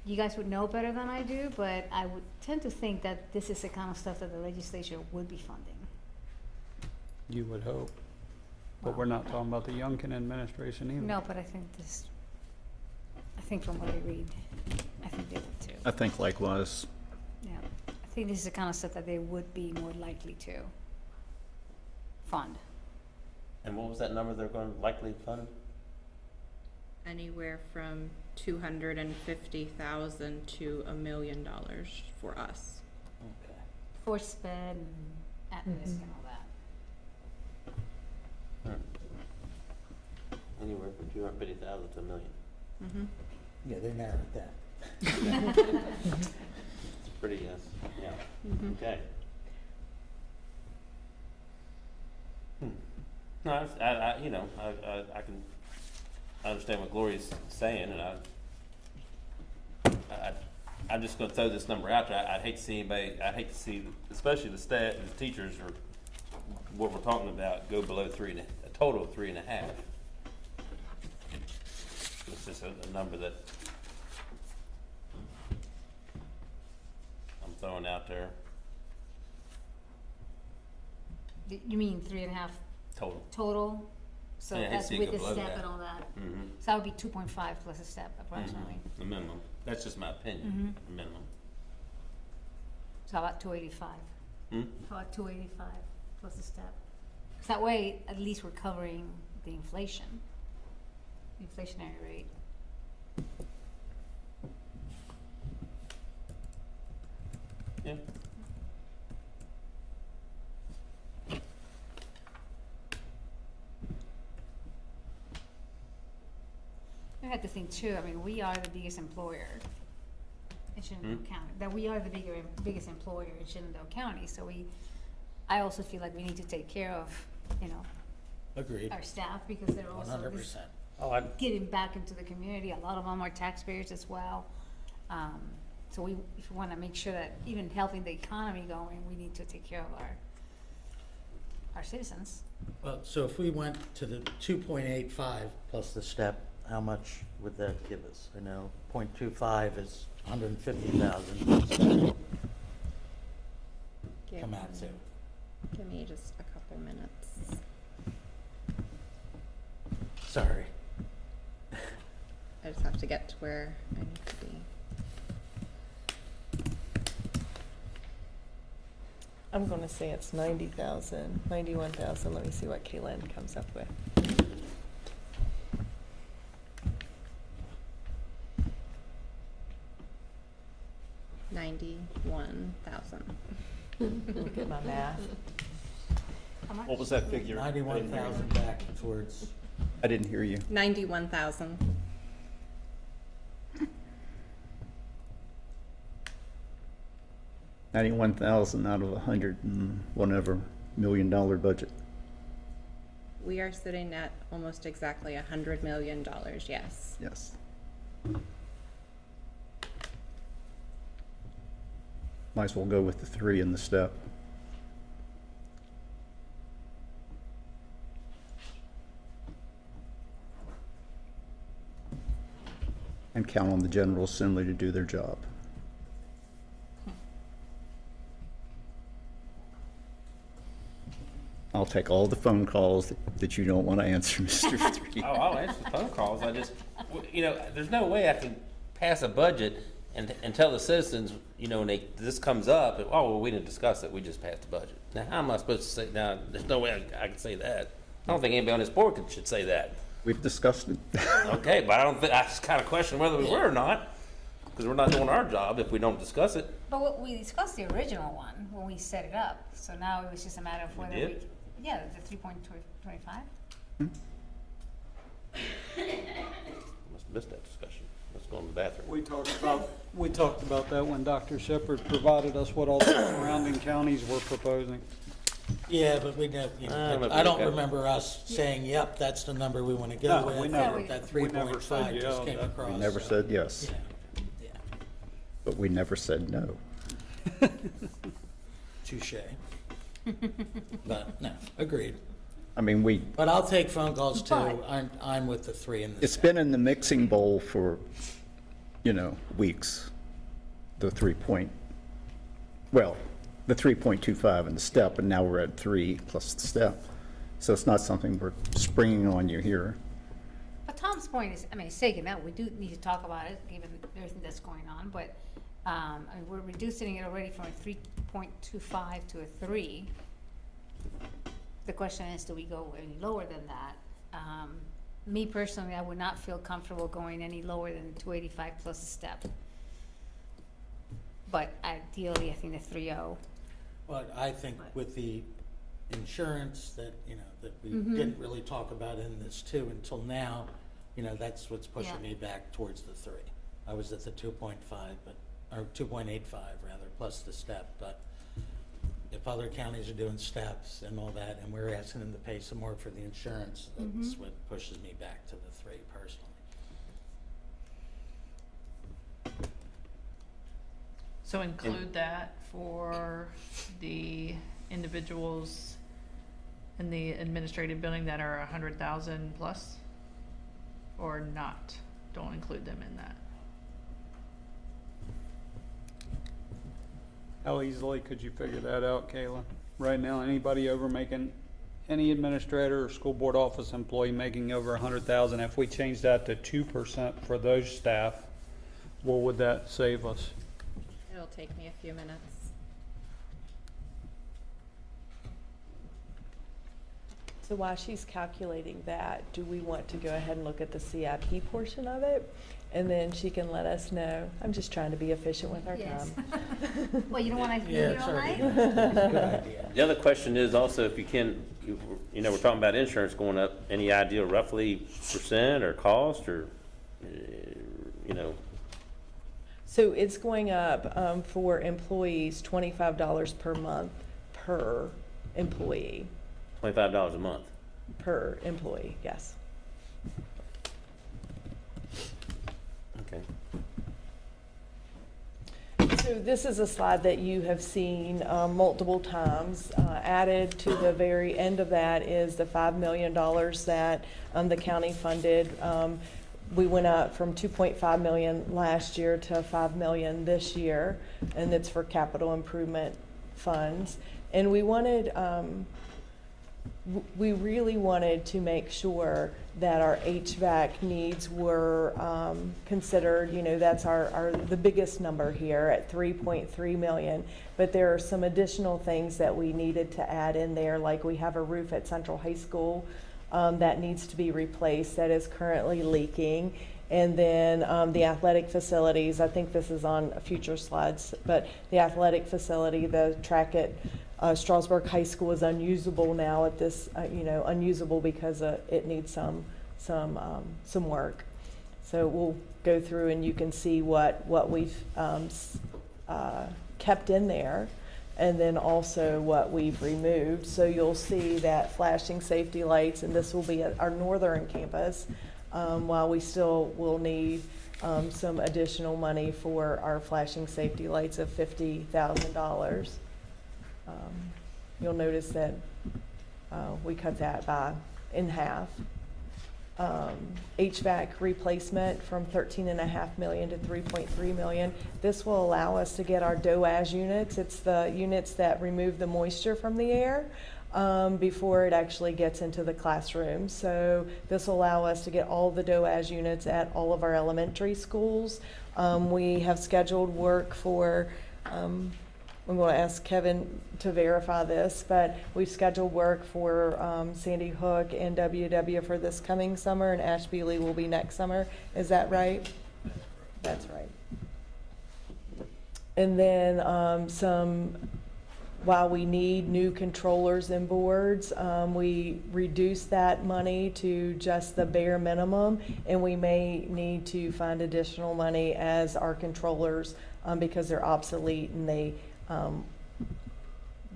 [SPEAKER 6] you guys would know better than I do, but I would tend to think that this is the kind of stuff that the legislature would be funding.
[SPEAKER 4] You would hope. But we're not talking about the Youngkin administration either.
[SPEAKER 6] No, but I think from what I read, I think they would too.
[SPEAKER 1] I think likewise.
[SPEAKER 6] Yeah, I think this is the kind of stuff that they would be more likely to fund.
[SPEAKER 9] And what was that number they're going to likely fund?
[SPEAKER 10] Anywhere from 250,000 to $1 million for us.
[SPEAKER 7] Okay.
[SPEAKER 6] For sped and at-risk and all that.
[SPEAKER 9] Anywhere from 250,000 to $1 million.
[SPEAKER 10] Mm-hmm.
[SPEAKER 7] Yeah, they narrowed that.
[SPEAKER 9] It's pretty, yes, yeah,
[SPEAKER 10] Mm-hmm.
[SPEAKER 9] okay. No, you know, I can understand what Gloria's saying, and I'm just gonna throw this number out there. I'd hate to see especially the staff and the teachers, or what we're talking about, go below a total of 3.5. It's just a number that I'm throwing out there,
[SPEAKER 6] You mean 3.5
[SPEAKER 9] total.
[SPEAKER 6] total? So
[SPEAKER 9] Yeah, I hate
[SPEAKER 6] that's
[SPEAKER 9] to see it
[SPEAKER 6] with
[SPEAKER 9] go
[SPEAKER 6] the
[SPEAKER 9] below
[SPEAKER 6] step
[SPEAKER 9] that.
[SPEAKER 6] and all that?
[SPEAKER 9] Mm-hmm.
[SPEAKER 6] So that would be 2.5 plus a step approximately.
[SPEAKER 9] The minimum. That's just my opinion, the minimum.
[SPEAKER 6] So how about 285?
[SPEAKER 9] Hmm?
[SPEAKER 6] How about 285 plus a step? 'Cause that way, at least we're covering the inflation, the inflationary rate.
[SPEAKER 9] Yeah.
[SPEAKER 6] I had to think too, I mean, we are the biggest employer in Shenandoah County, that we are the biggest employer in Shenandoah County, so I also feel like we need to take care of,
[SPEAKER 7] Agreed,
[SPEAKER 6] our staff, because they're also
[SPEAKER 7] 100%.
[SPEAKER 9] Oh, I,
[SPEAKER 6] giving back into the community. A lot of them are taxpayers as well. So if we want to make sure that even helping the economy going, we need to take care of our citizens.
[SPEAKER 7] Well, so if we went to the 2.85 plus the step, how much would that give us? I know 0.25 is 150,000. Come out to.
[SPEAKER 10] Give me just a couple minutes.
[SPEAKER 7] Sorry.
[SPEAKER 10] I just have to get to where I need to be.
[SPEAKER 2] I'm gonna say it's 90,000, 91,000. Let me see what Kaylin comes up with.
[SPEAKER 10] $91,000.
[SPEAKER 2] Look at my math.
[SPEAKER 6] How much?
[SPEAKER 1] What was that figure?
[SPEAKER 7] 91,000 back towards,
[SPEAKER 1] I didn't hear you.
[SPEAKER 10] 91,000.
[SPEAKER 1] $91,000 out of $100 million budget.
[SPEAKER 10] We are sitting at almost exactly $100 million, yes.
[SPEAKER 1] Yes. Might as well go with the 3 in the step. And count on the General Assembly to do their job. I'll take all the phone calls that you don't want to answer, Mr. Three.
[SPEAKER 9] oh, I'll answer the phone calls. I just, there's no way I can pass a budget and tell the citizens, when this comes up, oh, well, we didn't discuss it, we just passed the budget. Now, how am I supposed to say, now, there's no way I can say that. I don't think anybody on this board should say that.
[SPEAKER 1] We've discussed it.
[SPEAKER 9] Okay, but I just kind of question whether we were or not, because we're not doing our job if we don't discuss it.
[SPEAKER 6] But we discussed the original one when we set it up, so now it was just a matter of whether
[SPEAKER 9] did?
[SPEAKER 6] yeah, the 3.25.
[SPEAKER 9] Must have missed that discussion. Let's go in the bathroom.
[SPEAKER 4] We talked about that when Dr. Shepherd provided us what all the surrounding counties were proposing.
[SPEAKER 7] yeah, but we know, I don't remember us saying, yep, that's the number we want to go
[SPEAKER 4] No,
[SPEAKER 7] with.
[SPEAKER 4] we never-
[SPEAKER 7] That
[SPEAKER 4] we never
[SPEAKER 7] 3.5
[SPEAKER 4] said
[SPEAKER 7] just
[SPEAKER 4] yeah,
[SPEAKER 7] came
[SPEAKER 4] that-
[SPEAKER 7] across.
[SPEAKER 1] We never
[SPEAKER 7] so,
[SPEAKER 1] said yes,
[SPEAKER 7] Yeah,
[SPEAKER 1] but we never said no.
[SPEAKER 7] touche. But, no, agreed.
[SPEAKER 1] I mean,
[SPEAKER 7] But I'll take phone calls too.
[SPEAKER 6] But-
[SPEAKER 7] I'm with the 3 in the
[SPEAKER 1] it's
[SPEAKER 7] step.
[SPEAKER 1] been in the mixing bowl for, weeks. The 3.25 in the step, and now we're at 3 plus the step. So it's not something we're springing on you here.
[SPEAKER 6] But Tom's point is, it's taken out. We do need to talk about it, given everything that's going on, but we're reducing it already from a 3.25 to a 3. The question is, do we go any lower than that? Me personally, I would not feel comfortable going any lower than 285 plus a step. But ideally, I think the 3.0.
[SPEAKER 7] But I think with the insurance that, that we didn't really talk about in this too until now, that's what's pushing
[SPEAKER 6] Yeah.
[SPEAKER 7] me back towards the 3. I was at the 2.5, or 2.85 rather, plus the step, but if other counties are doing steps and all that, and we're asking them to pay some more for the insurance, that's what pushes me back to the 3 personally.
[SPEAKER 3] So include that for the individuals in the administrative building that are 100,000 plus? Or not? Don't include them in that?
[SPEAKER 4] How easily could you figure that out, Kayla? Right now, any administrator or school board office employee making over 100,000, if we change that to 2% for those staff, what would that save us?
[SPEAKER 10] It'll take me a few minutes.
[SPEAKER 2] So while she's calculating that, do we want to go ahead and look at the CIP portion of it? And then she can let us know. I'm just trying to be efficient with our
[SPEAKER 6] Yes.
[SPEAKER 2] time.
[SPEAKER 6] Well, you don't want to
[SPEAKER 7] Yeah,
[SPEAKER 6] leave it all
[SPEAKER 7] sorry.
[SPEAKER 6] night?
[SPEAKER 7] Good idea.
[SPEAKER 9] The other question is also if you can, we're talking about insurance going up, any idea roughly percent or cost or,
[SPEAKER 2] So it's going up for employees, $25 per month per employee,
[SPEAKER 9] $25 a month.
[SPEAKER 2] per employee, yes.
[SPEAKER 9] Okay.
[SPEAKER 2] So this is a slide that you have seen multiple times. Added to the very end of that is the $5 million that the county funded. We went up from 2.5 million last year to 5 million this year, and it's for capital improvement funds. And we wanted, we really wanted to make sure that our HVAC needs were considered. You know, that's the biggest number here at 3.3 million. But there are some additional things that we needed to add in there, like we have a roof at Central High School that needs to be replaced, that is currently leaking. And then the athletic facilities, I think this is on future slides, but the athletic facility, the track at Strasburg High School is unusable now at this, unusable because it needs some work. So we'll go through and you can see what we've kept in there, and then also what we've removed. So you'll see that flashing safety lights, and this will be at our northern campus, while we still will need some additional money for our flashing safety lights of $50,000. You'll notice that we cut that in half. HVAC replacement from 13.5 million to 3.3 million. This will allow us to get our DOAS units. It's the units that remove the moisture from the air before it actually gets into the classroom. So this will allow us to get all the DOAS units at all of our elementary schools. We have scheduled work for, I'm going to ask Kevin to verify this, but we've scheduled work for Sandy Hook and WW for this coming summer, and Ashby Lee will be next summer. Is that right? That's right. And then while we need new controllers and boards, we reduce that money to just the bare minimum, and we may need to find additional money as our controllers, because they're obsolete and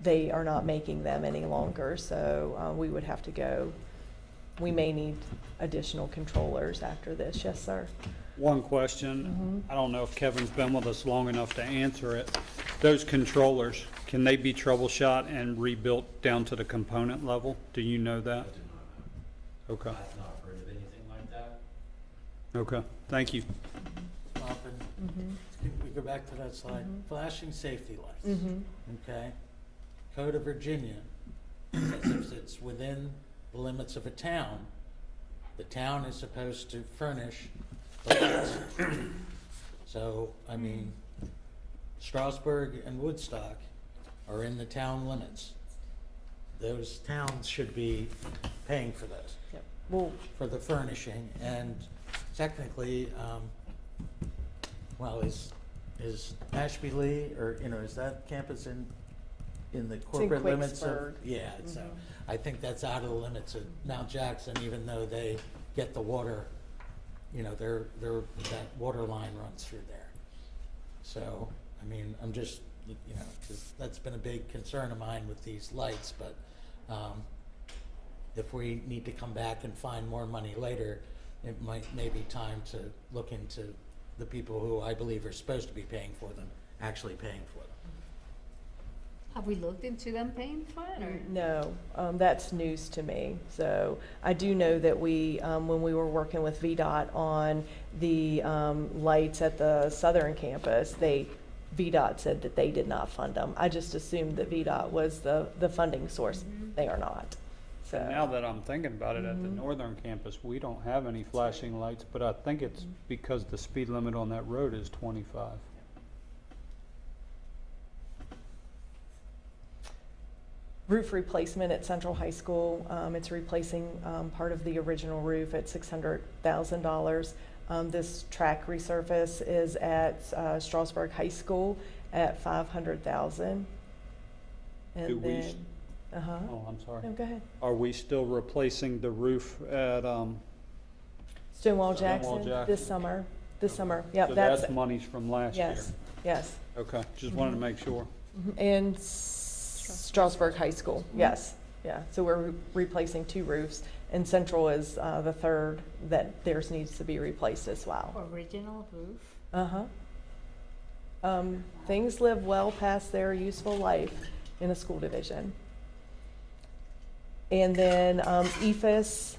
[SPEAKER 2] they are not making them any longer. So we would have to go, we may need additional controllers after this. Yes, sir.
[SPEAKER 4] One question, I don't know if Kevin's been with us long enough to answer it. Those controllers, can they be troubleshot and rebuilt down to the component level? Do you know that?
[SPEAKER 12] I do not
[SPEAKER 4] Okay,
[SPEAKER 12] know. I've not heard of anything like that.
[SPEAKER 4] okay, thank you.
[SPEAKER 7] We go back to that slide. Flashing safety lights. Okay. Code of Virginia says if it's within the limits of a town, the town is supposed to furnish the lights. So, I mean, Strasburg and Woodstock are in the town limits. Those towns should be paying for those,
[SPEAKER 2] Yep. Well,
[SPEAKER 7] for the furnishing. And technically, well, is Ashby Lee, or, is that campus in the corporate limits of?
[SPEAKER 2] Quicksburg.
[SPEAKER 7] Yeah, so I think that's out of the limits of Mount Jackson, even though they get the water, that water line runs through there. So, I mean, I'm just, 'cause that's been a big concern of mine with these lights, but if we need to come back and find more money later, it may be time to look into the people who I believe are supposed to be paying for them, actually paying for them.
[SPEAKER 6] Have we looked into them paying for it, or?
[SPEAKER 2] no, that's news to me. So I do know that we, when we were working with VDOT on the lights at the southern campus, VDOT said that they did not fund them. I just assumed that VDOT was the funding source. They are not. So
[SPEAKER 4] And now that I'm thinking about it, at the northern campus, we don't have any flashing lights, but I think it's because the speed limit on that road is 25.
[SPEAKER 2] roof replacement at Central High School, it's replacing part of the original roof at $600,000. This track resurface is at Strasburg High School at $500,000. And
[SPEAKER 4] Do we
[SPEAKER 2] then,
[SPEAKER 4] Oh, I'm sorry.
[SPEAKER 2] no, go ahead.
[SPEAKER 4] Are we still replacing the roof at,
[SPEAKER 2] Stonewall Jackson
[SPEAKER 4] Jackson.
[SPEAKER 2] this summer. this summer. Yep,
[SPEAKER 4] So
[SPEAKER 2] that's,
[SPEAKER 4] that's monies from last year?
[SPEAKER 2] yes, yes.
[SPEAKER 4] Okay, just wanted to make sure.
[SPEAKER 2] And Strasburg High School, yes, yeah. So we're replacing 2 roofs, and Central is the third that theirs needs to be replaced as well.
[SPEAKER 6] Original roof?
[SPEAKER 2] Uh-huh. Things live well past their useful life in a school division. And then EFS,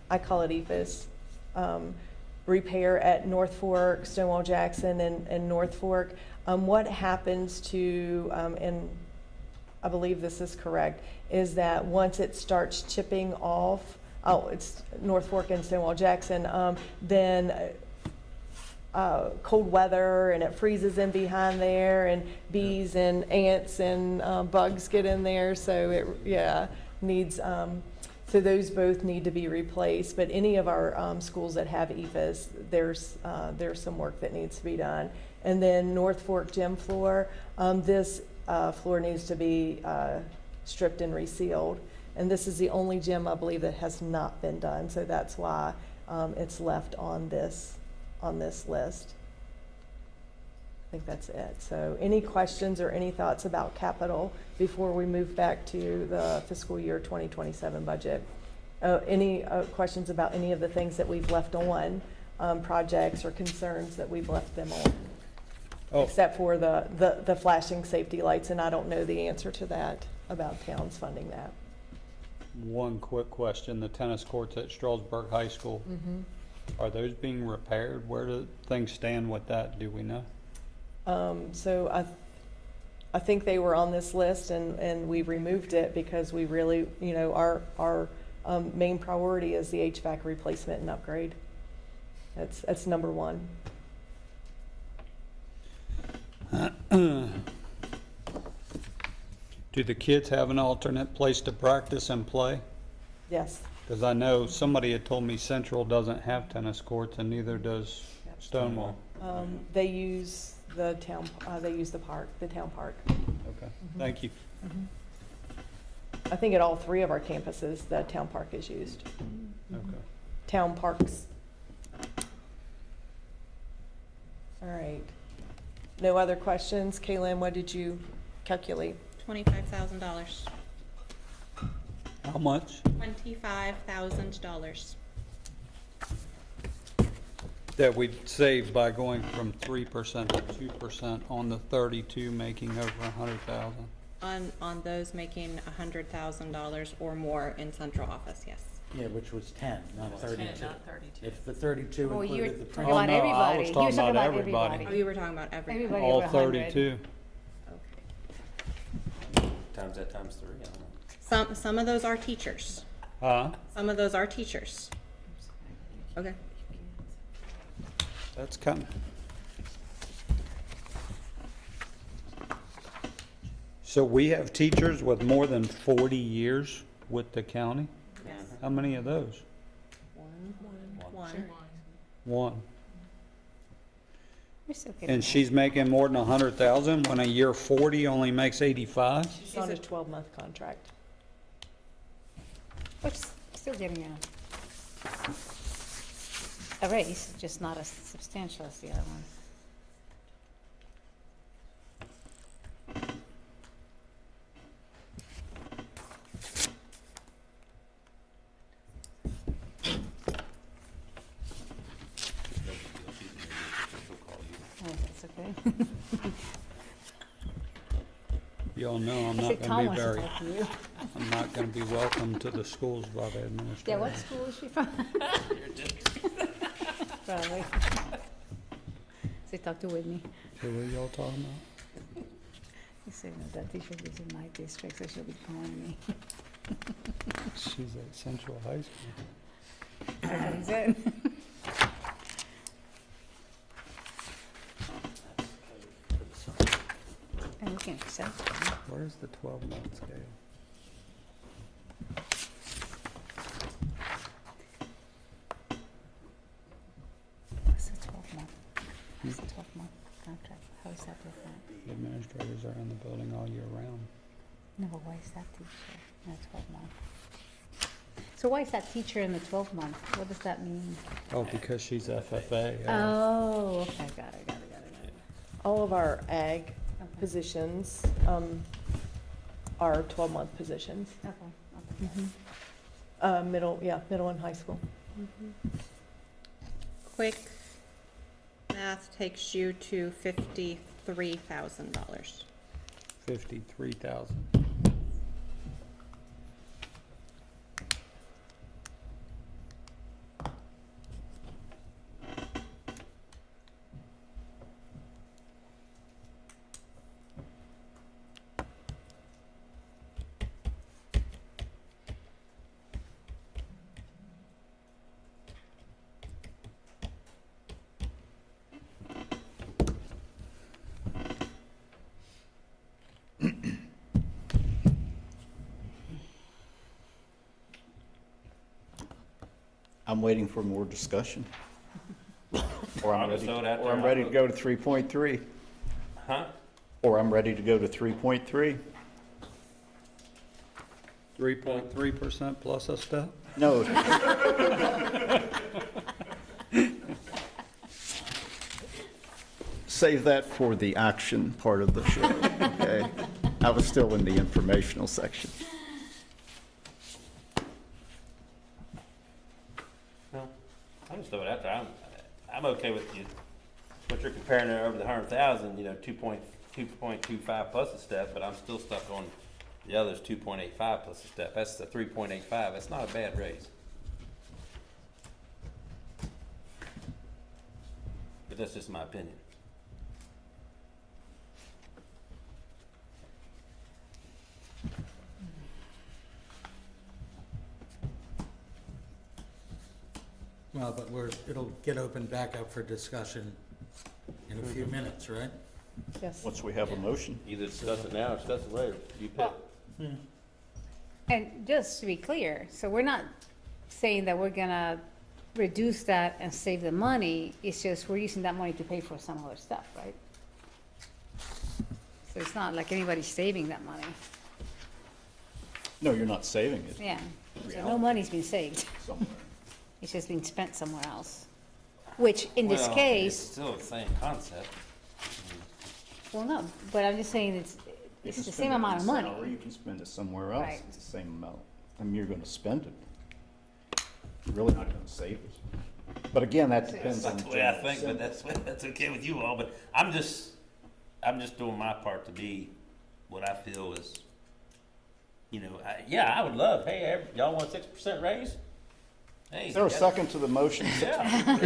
[SPEAKER 2] I call it EFS, repair at North Fork, Stonewall Jackson, and North Fork. What happens to, and I believe this is correct, is that once it starts chipping off, it's North Fork and Stonewall Jackson, then cold weather and it freezes in behind there, and bees and ants and bugs get in there, so it, yeah, needs, so those both need to be replaced. But any of our schools that have EFS, there's some work that needs to be done. And then North Fork gym floor, this floor needs to be stripped and resealed. And this is the only gym, I believe, that has not been done, so that's why it's left on this list. I think that's it. So any questions or any thoughts about capital before we move back to the fiscal year 2027 budget? Any questions about any of the things that we've left on, projects or concerns that we've left them on?
[SPEAKER 4] Oh.
[SPEAKER 2] Except for the flashing safety lights, and I don't know the answer to that, about towns funding that.
[SPEAKER 4] One quick question, the tennis courts at Strasburg High School, are those being repaired? Where do things stand with that, do we know?
[SPEAKER 2] So I think they were on this list, and we removed it because we really, you know, our main priority is the HVAC replacement and upgrade. That's number one.
[SPEAKER 4] Do the kids have an alternate place to practice and play?
[SPEAKER 2] Yes.
[SPEAKER 4] Because I know somebody had told me Central doesn't have tennis courts, and neither does Stonewall.
[SPEAKER 2] They use the town, they use the park, the town park.
[SPEAKER 4] Okay, thank you.
[SPEAKER 2] I think at all 3 of our campuses, the town park is used.
[SPEAKER 4] Okay.
[SPEAKER 2] Town parks. All right. No other questions? Kaylin, what did you calculate?
[SPEAKER 10] $25,000.
[SPEAKER 4] How much?
[SPEAKER 10] $25,000.
[SPEAKER 4] That we'd save by going from 3% to 2% on the 32, making over 100,000.
[SPEAKER 10] On those making $100,000 or more in central office, yes.
[SPEAKER 7] Yeah, which was 10, not 32.
[SPEAKER 3] 10, not 32.
[SPEAKER 7] If the 32
[SPEAKER 6] Oh, you were
[SPEAKER 7] included the
[SPEAKER 6] talking
[SPEAKER 7] principal.
[SPEAKER 6] about
[SPEAKER 4] no, I
[SPEAKER 6] everybody.
[SPEAKER 4] was
[SPEAKER 6] He
[SPEAKER 4] talking
[SPEAKER 6] was talking
[SPEAKER 4] about
[SPEAKER 6] about
[SPEAKER 4] everybody.
[SPEAKER 10] Oh, you were talking about everybody.
[SPEAKER 6] Everybody
[SPEAKER 4] All
[SPEAKER 6] over 100.
[SPEAKER 4] 32.
[SPEAKER 10] Okay.
[SPEAKER 9] Times that times 3, I don't know.
[SPEAKER 10] Some of those are teachers.
[SPEAKER 4] Huh?
[SPEAKER 10] Some of those are teachers. Okay.
[SPEAKER 4] That's coming. So we have teachers with more than 40 years with the county?
[SPEAKER 10] Yes.
[SPEAKER 4] How many of those?
[SPEAKER 10] One.
[SPEAKER 4] One.
[SPEAKER 6] We're still getting
[SPEAKER 4] And
[SPEAKER 6] there.
[SPEAKER 4] she's making more than 100,000 when a year 40 only makes 85?
[SPEAKER 2] It's on a 12-month contract.
[SPEAKER 6] We're still getting a raise, just not as substantial as the other ones. Oh, that's okay.
[SPEAKER 4] Y'all know I'm
[SPEAKER 6] I
[SPEAKER 4] not
[SPEAKER 6] said
[SPEAKER 4] going
[SPEAKER 6] Tom
[SPEAKER 4] to be
[SPEAKER 6] wants to
[SPEAKER 4] very,
[SPEAKER 6] talk to you.
[SPEAKER 4] I'm not going to be welcome to the schools by the
[SPEAKER 6] Yeah,
[SPEAKER 4] administration.
[SPEAKER 6] what school is she from? Probably. So talk to Whitney.
[SPEAKER 4] So what are y'all talking about?
[SPEAKER 6] He said, no, that teacher lives in my district, so she'll be calling me.
[SPEAKER 4] She's at Central High School.
[SPEAKER 6] That's what he said. And we can accept it.
[SPEAKER 4] Where's the 12-month scale?
[SPEAKER 6] It's a 12-month. It's a 12-month contract. How is that different?
[SPEAKER 4] The administrators are in the building all year round.
[SPEAKER 6] No, but why is that teacher? Not 12 months. So why is that teacher in the 12-month? What does that mean?
[SPEAKER 4] Oh, because she's FFA.
[SPEAKER 6] Oh, okay, got it.
[SPEAKER 2] All of our ag positions are 12-month positions.
[SPEAKER 6] Okay.
[SPEAKER 2] Middle and high school.
[SPEAKER 10] Quick math takes you to $53,000.
[SPEAKER 4] 53,000.
[SPEAKER 1] I'm waiting for more discussion. Or
[SPEAKER 9] I'll
[SPEAKER 1] I'm
[SPEAKER 9] just
[SPEAKER 1] ready,
[SPEAKER 9] throw it out
[SPEAKER 1] or
[SPEAKER 9] there.
[SPEAKER 1] I'm ready to go to 3.3.
[SPEAKER 9] Huh?
[SPEAKER 1] Or I'm ready to go to 3.3.
[SPEAKER 4] 3.3% plus a step?
[SPEAKER 1] No. Save that for the action part of the show, okay? I was still in the informational section.
[SPEAKER 9] No, I'll just throw it out there. I'm okay with you. What you're comparing there over the 100,000, 2.25 plus a step, but I'm still stuck on the other's 2.85 plus a step. That's the 3.85. That's not a bad raise. But that's just my opinion.
[SPEAKER 7] Well, but it'll get opened back up for discussion in a few minutes, right?
[SPEAKER 2] Yes.
[SPEAKER 1] Once we have a motion.
[SPEAKER 9] Either discuss it now or discuss it later. You pick.
[SPEAKER 6] And just to be clear, so we're not saying that we're gonna reduce that and save the money, it's just we're using that money to pay for some other stuff, right? So it's not like anybody's saving that money.
[SPEAKER 1] No, you're not saving it
[SPEAKER 6] Yeah, so no
[SPEAKER 1] Reality.
[SPEAKER 6] money's been saved.
[SPEAKER 1] somewhere.
[SPEAKER 6] It's just been spent somewhere else. Which, in this
[SPEAKER 9] Well, It's
[SPEAKER 6] case,
[SPEAKER 9] still the same concept.
[SPEAKER 6] well, no, but I'm just saying
[SPEAKER 1] You
[SPEAKER 6] it's
[SPEAKER 1] can
[SPEAKER 6] the
[SPEAKER 1] spend
[SPEAKER 6] same
[SPEAKER 1] it
[SPEAKER 6] amount
[SPEAKER 1] in
[SPEAKER 6] of money.
[SPEAKER 1] salary, you can spend it somewhere else.
[SPEAKER 6] Right.
[SPEAKER 1] It's the same amount. I mean, you're going to spend it. You're really not going to save it. But again, that depends on.
[SPEAKER 9] That's the way I think, but that's okay with you all. But I'm just doing my part to be what I feel is, I would love. Hey, y'all want 6% raise? Hey,
[SPEAKER 1] Is there a second to the motion?
[SPEAKER 9] Yeah, I'd love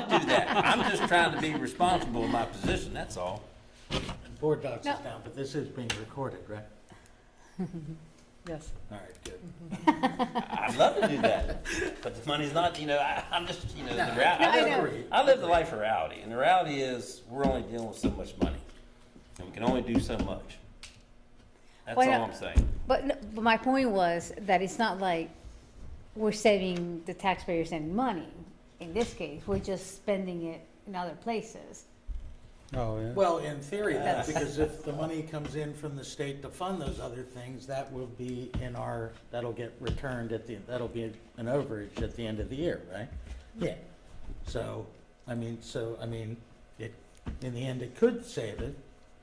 [SPEAKER 9] to do that. I'm just trying to be responsible in my position. That's all.
[SPEAKER 7] Board docs is
[SPEAKER 6] No.
[SPEAKER 7] down, but this is being recorded, right?
[SPEAKER 2] Yes.
[SPEAKER 7] All right, good.
[SPEAKER 9] I'd love to do that, but the money's not. I'm just. The
[SPEAKER 7] No,
[SPEAKER 9] reality.
[SPEAKER 6] I know.
[SPEAKER 9] I live the life of reality, and the reality is we're only dealing with so much money, and we can only do so much. That's
[SPEAKER 6] Well,
[SPEAKER 9] all
[SPEAKER 6] no.
[SPEAKER 9] I'm saying.
[SPEAKER 6] But my point was that it's not like we're saving the taxpayers any money. In this case, we're just spending it in other places.
[SPEAKER 4] Oh, yeah.
[SPEAKER 7] Well, in theory,
[SPEAKER 6] That's-
[SPEAKER 7] because if the money comes in from the state to fund those other things, that will be that'll get returned that'll be an overage at the end of the year, right? Yeah. So, in the end, it could save it,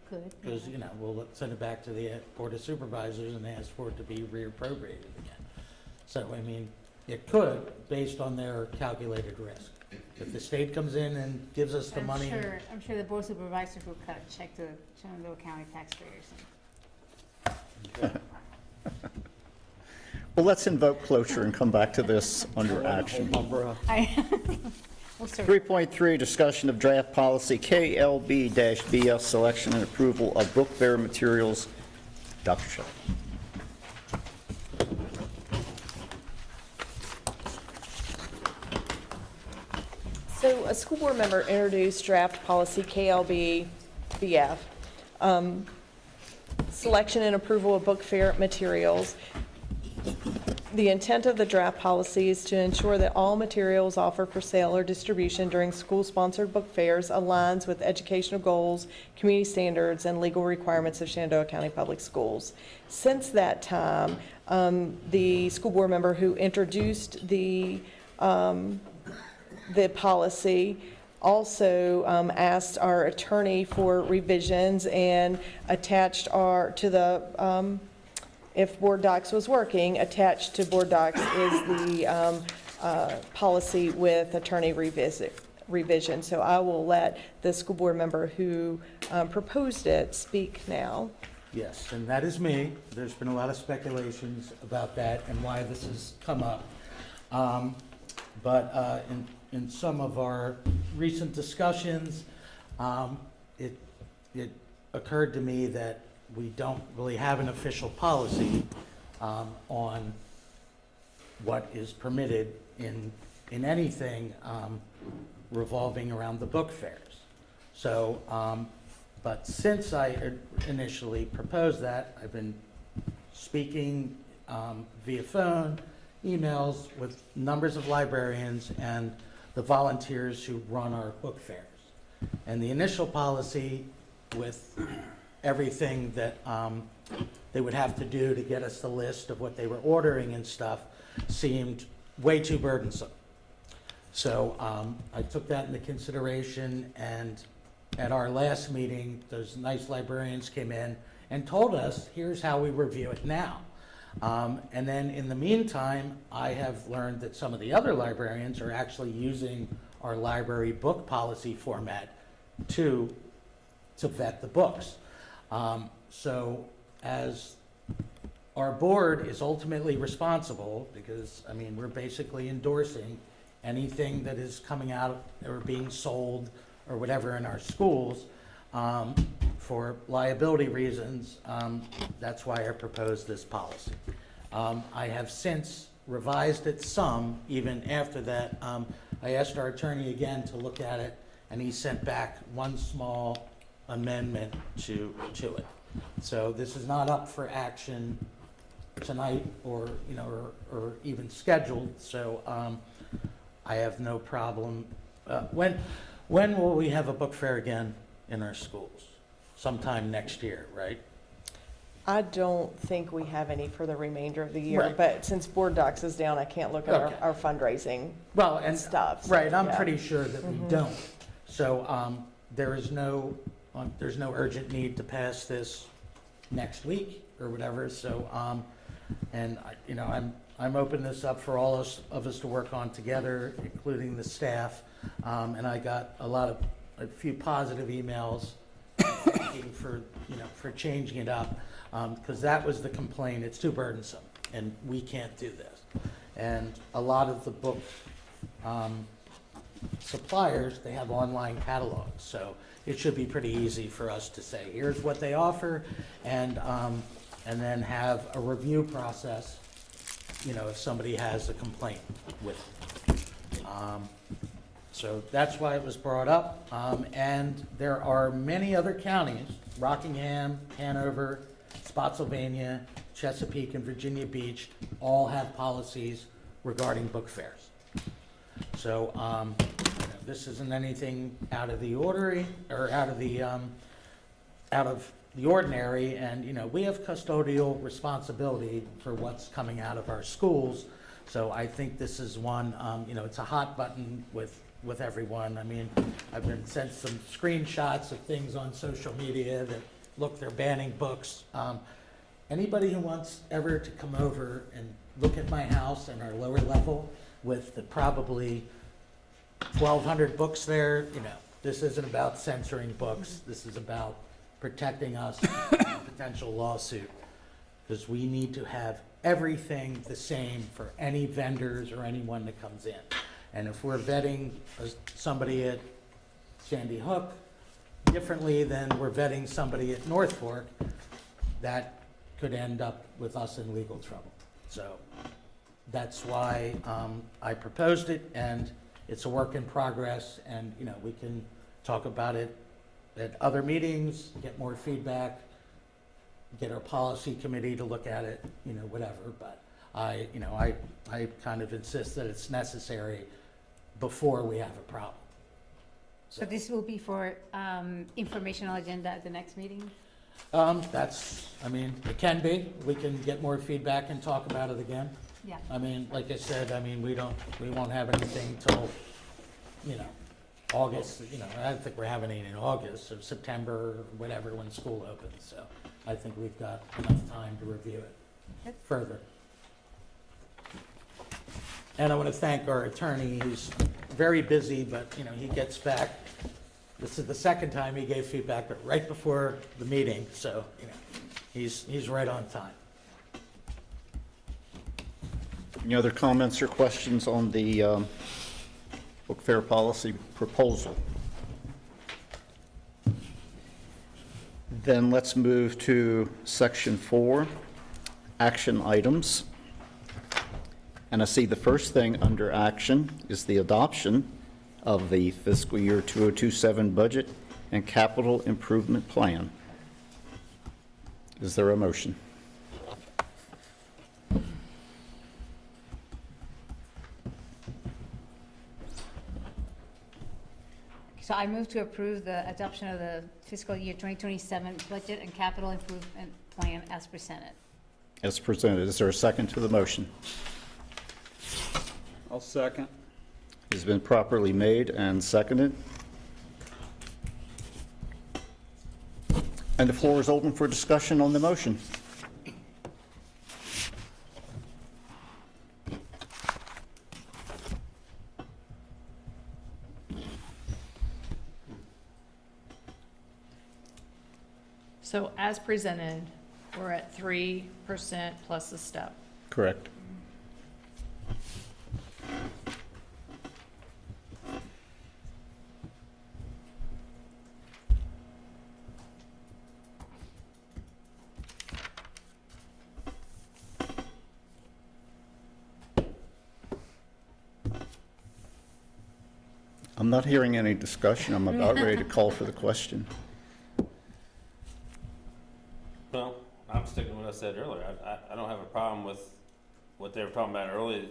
[SPEAKER 6] Good.
[SPEAKER 7] because, we'll send it back to the Board of Supervisors and ask for it to be reappropriated again. So, it could, based on their calculated risk. If the state comes in and gives us the money.
[SPEAKER 6] I'm sure the board of supervisors will cut a check to the Shenandoah County taxpayers.
[SPEAKER 1] Well, let's invoke cloture and come back to this under action.
[SPEAKER 6] We'll start.
[SPEAKER 1] 3.3, discussion of draft policy KLB-BF, selection and approval of book fair materials. Dr. Shaw.
[SPEAKER 2] So a school board member introduced draft policy KLB-BF, selection and approval of book fair materials. The intent of the draft policy is to ensure that all materials offered for sale or distribution during school-sponsored book fairs aligns with educational goals, community standards, and legal requirements of Shenandoah County Public Schools. Since that time, the school board member who introduced the policy also asked our attorney for revisions and attached to the if Board Docs was working, attached to Board Docs is the policy with attorney revision. So I will let the school board member who proposed it speak now.
[SPEAKER 7] Yes, and that is me. There's been a lot of speculations about that and why this has come up. But in some of our recent discussions, it occurred to me that we don't really have an official policy on what is permitted in anything revolving around the book fairs. So, but since I initially proposed that, I've been speaking via phone, emails with numbers of librarians and the volunteers who run our book fairs. And the initial policy with everything that they would have to do to get us the list of what they were ordering and stuff seemed way too burdensome. So I took that into consideration, and at our last meeting, those nice librarians came in and told us, here's how we review it now. And then in the meantime, I have learned that some of the other librarians are actually using our library book policy format to vet the books. So as our board is ultimately responsible, because, I mean, we're basically endorsing anything that is coming out or being sold or whatever in our schools for liability reasons, that's why I proposed this policy. I have since revised it some, even after that. I asked our attorney again to look at it, and he sent back one small amendment to it. So this is not up for action tonight or, you know, or even scheduled. So I have no problem. When will we have a book fair again in our schools? Sometime next year, right?
[SPEAKER 2] I don't think we have any for the remainder of the year,
[SPEAKER 7] Right.
[SPEAKER 2] but since Board Docs is down, I can't look at
[SPEAKER 7] Okay.
[SPEAKER 2] our fundraising
[SPEAKER 7] Well, and
[SPEAKER 2] stuff. so,
[SPEAKER 7] right, I'm
[SPEAKER 2] yeah.
[SPEAKER 7] pretty sure that we don't. So there's no urgent need to pass this next week or whatever. So and you know, I'm opening this up for all of us to work on together, including the staff. And I got a few positive emails thanking for, you know, for changing it up, because that was the complaint. It's too burdensome, and we can't do this. And a lot of the book suppliers, they have online catalogs, so it should be pretty easy for us to say, here's what they offer, and then have a review process, you know, if somebody has a complaint with it. So that's why it was brought up. And there are many other counties, Rockingham, Hanover, Spotsylvania, Chesapeake, and Virginia Beach, all have policies regarding book fairs. So you know, this isn't anything out of the ordinary, or out of the ordinary. And you know, we have custodial responsibility for what's coming out of our schools. So I think this is one. You know, it's a hot button with everyone. I mean, I've been sent some screenshots of things on social media that look, they're banning books. Anybody who wants ever to come over and look at my house and our lower level with the probably 1,200 books there, you know, this isn't about censoring books. This is about protecting us from a potential lawsuit, because we need to have everything the same for any vendors or anyone that comes in. And if we're vetting somebody at Sandy Hook differently than we're vetting somebody at North Fork, that could end up with us in legal trouble. So that's why I proposed it, and it's a work in progress, and you know, we can talk about it at other meetings, get more feedback, get our policy committee to look at it, you know, whatever. But I kind of insist that it's necessary before we have a problem.
[SPEAKER 6] So this will be for informational agenda at the next meeting?
[SPEAKER 7] It can be. We can get more feedback and talk about it again.
[SPEAKER 6] Yeah.
[SPEAKER 7] Like I said, we won't have anything till, August, I don't think we're having it in August or September or whatever when school opens, so I think we've got enough time to review it further. And I want to thank our attorney, who's very busy, but, he gets back. This is the second time he gave feedback, but right before the meeting, so, he's right on time.
[SPEAKER 1] Any other comments or questions on the book fair policy proposal? Then let's move to section 4, action items. And I see the first thing under action is the adoption of the fiscal year 2027 budget and capital improvement plan. Is there a motion?
[SPEAKER 6] So I move to approve the adoption of the fiscal year 2027 budget and capital improvement plan as presented.
[SPEAKER 1] As presented. Is there a second to the motion?
[SPEAKER 4] I'll second.
[SPEAKER 1] It's been properly made and seconded. And the floor is open for discussion on the motion.
[SPEAKER 3] So as presented, we're at 3% plus a step.
[SPEAKER 1] Correct. I'm not hearing any discussion. I'm about ready to call for the question.
[SPEAKER 9] Well, I'm sticking with what I said earlier. I don't have a problem with what they were talking about earlier,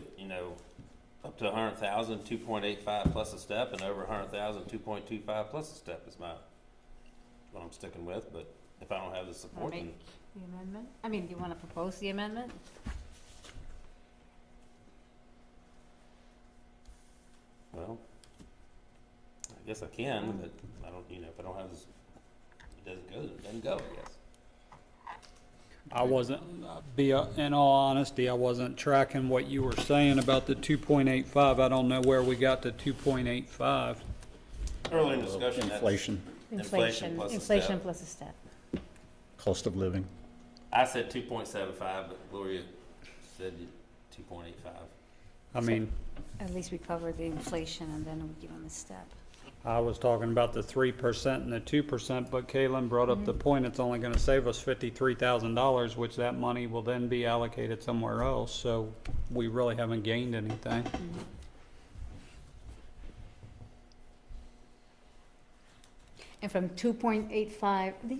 [SPEAKER 9] up to 100,000, 2.85 plus a step, and over 100,000, 2.25 plus a step is what I'm sticking with, but if I don't have the support, then
[SPEAKER 6] Make the amendment? Do you want to propose the amendment?
[SPEAKER 9] well, I guess I can, but I don't, if I don't have this, it doesn't go, I guess.
[SPEAKER 4] I wasn't, in all honesty, I wasn't tracking what you were saying about the 2.85. I don't know where we got to 2.85.
[SPEAKER 9] Earlier in discussion, that's
[SPEAKER 1] Inflation,
[SPEAKER 9] inflation plus a
[SPEAKER 6] Inflation
[SPEAKER 9] step.
[SPEAKER 6] plus a step.
[SPEAKER 1] cost of living.
[SPEAKER 9] I said 2.75, but Gloria said 2.85.
[SPEAKER 6] At least we covered the inflation and then we give them a step.
[SPEAKER 4] I was talking about the 3% and the 2%, but Kaylin brought up the point, it's only gonna save us $53,000, which that money will then be allocated somewhere else, so we really haven't gained anything.
[SPEAKER 6] And from 2.85, did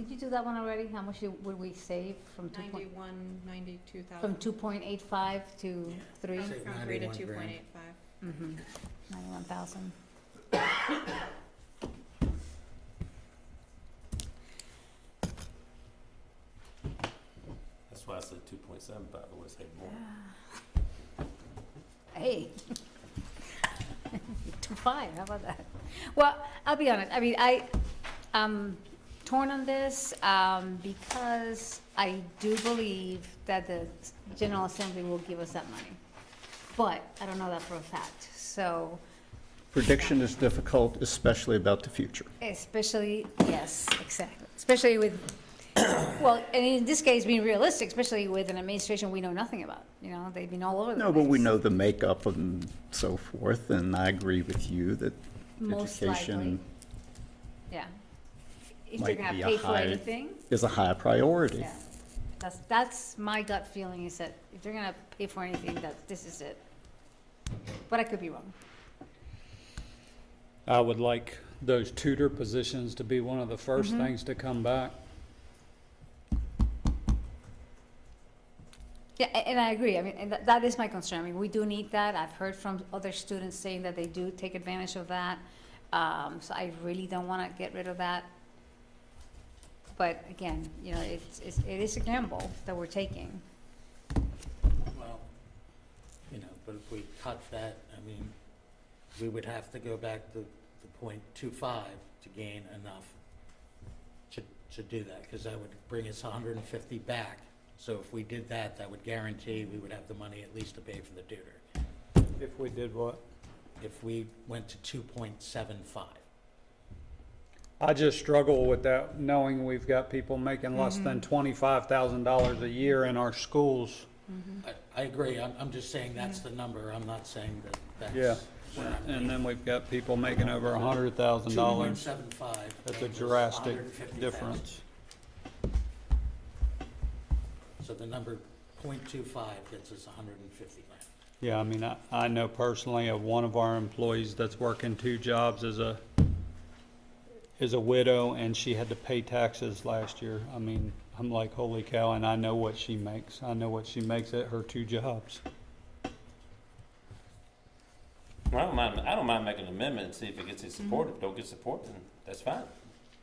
[SPEAKER 6] you do that one already? How much would we save from
[SPEAKER 10] 92,000.
[SPEAKER 6] from 2.85 to 3?
[SPEAKER 7] Save
[SPEAKER 10] From 3 to
[SPEAKER 7] 91 grand.
[SPEAKER 10] 2.85.
[SPEAKER 6] 91,000.
[SPEAKER 9] That's why I said 2.75, I would have said more.
[SPEAKER 6] Hey. 2.5, how about that? Well, I'll be honest, I'm torn on this, because I do believe that the General Assembly will give us that money. But I don't know that for a fact, so.
[SPEAKER 1] Prediction is difficult, especially about the future.
[SPEAKER 6] Especially, yes, exactly. Especially with, well, and in this case, being realistic, especially with an administration we know nothing about. They've been all over the
[SPEAKER 1] No,
[SPEAKER 6] place.
[SPEAKER 1] but we know the makeup and so forth, and I agree with you that
[SPEAKER 6] Most likely.
[SPEAKER 1] education
[SPEAKER 6] Yeah. If they're
[SPEAKER 1] might
[SPEAKER 6] gonna
[SPEAKER 1] be
[SPEAKER 6] pay
[SPEAKER 1] a
[SPEAKER 6] for
[SPEAKER 1] high,
[SPEAKER 6] anything,
[SPEAKER 1] is a high priority.
[SPEAKER 6] yeah. That's my gut feeling, is that if they're gonna pay for anything, that this is it. But I could be wrong.
[SPEAKER 4] I would like those tutor positions to be one of the first things to come back.
[SPEAKER 6] Yeah, and And I agree, I mean, and that is my concern, I mean, we do need that, I've heard from other students saying that they do take advantage of that, so I really don't wanna get rid of that. But again, you know, it is a gamble that we're taking.
[SPEAKER 7] Well, you know, but if we cut that, I mean, we would have to go back to the .25 to gain enough to do that, because that would bring us 150 back. So if we did that, that would guarantee we would have the money at least to pay for the tutor.
[SPEAKER 4] If we did what?
[SPEAKER 7] If we went to 2.75.
[SPEAKER 4] I just struggle with that, knowing we've got people making less than $25,000 a year in our schools.
[SPEAKER 7] I agree, I'm just saying that's the number, I'm not saying that that's.
[SPEAKER 4] Yeah.
[SPEAKER 7] where I'm
[SPEAKER 4] And
[SPEAKER 7] leaning.
[SPEAKER 4] then we've got people making over $100,000.
[SPEAKER 7] 2.75.
[SPEAKER 4] That's a
[SPEAKER 7] brings us
[SPEAKER 4] drastic
[SPEAKER 7] 150,000.
[SPEAKER 4] difference.
[SPEAKER 7] So the number .25 gets us 150 grand.
[SPEAKER 4] Yeah, I mean, I know personally of one of our employees that's working 2 jobs as a widow, and she had to pay taxes last year. I mean, I'm like, holy cow, and I know what she makes. I know what she makes at her 2 jobs.
[SPEAKER 9] Well, I don't mind making an amendment and see if it gets any support. If it don't get support, then that's fine. At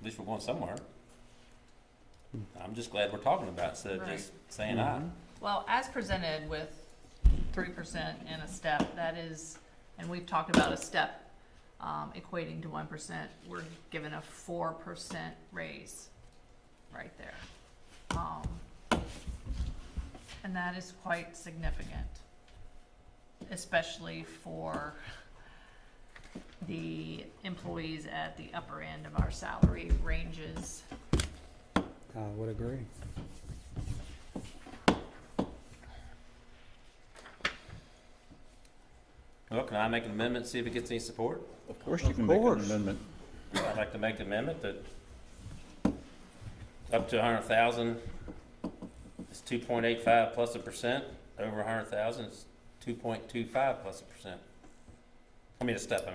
[SPEAKER 9] least we're going somewhere. I'm just glad we're talking about it instead of just saying aye.
[SPEAKER 3] Well, as presented with 3% and a step, that is, and we've talked about a step equating to 1%, we're given a 4% raise right there. And that is quite significant, especially for the employees at the upper end of our salary ranges.
[SPEAKER 4] I would agree.
[SPEAKER 9] Well, can I make an amendment, see if it gets any support?
[SPEAKER 1] Of course you can make an
[SPEAKER 4] course.
[SPEAKER 1] amendment.
[SPEAKER 9] I'd like to make the amendment that up to 100,000 is 2.85 plus a percent. Over 100,000 is 2.25 plus a percent. I mean, step.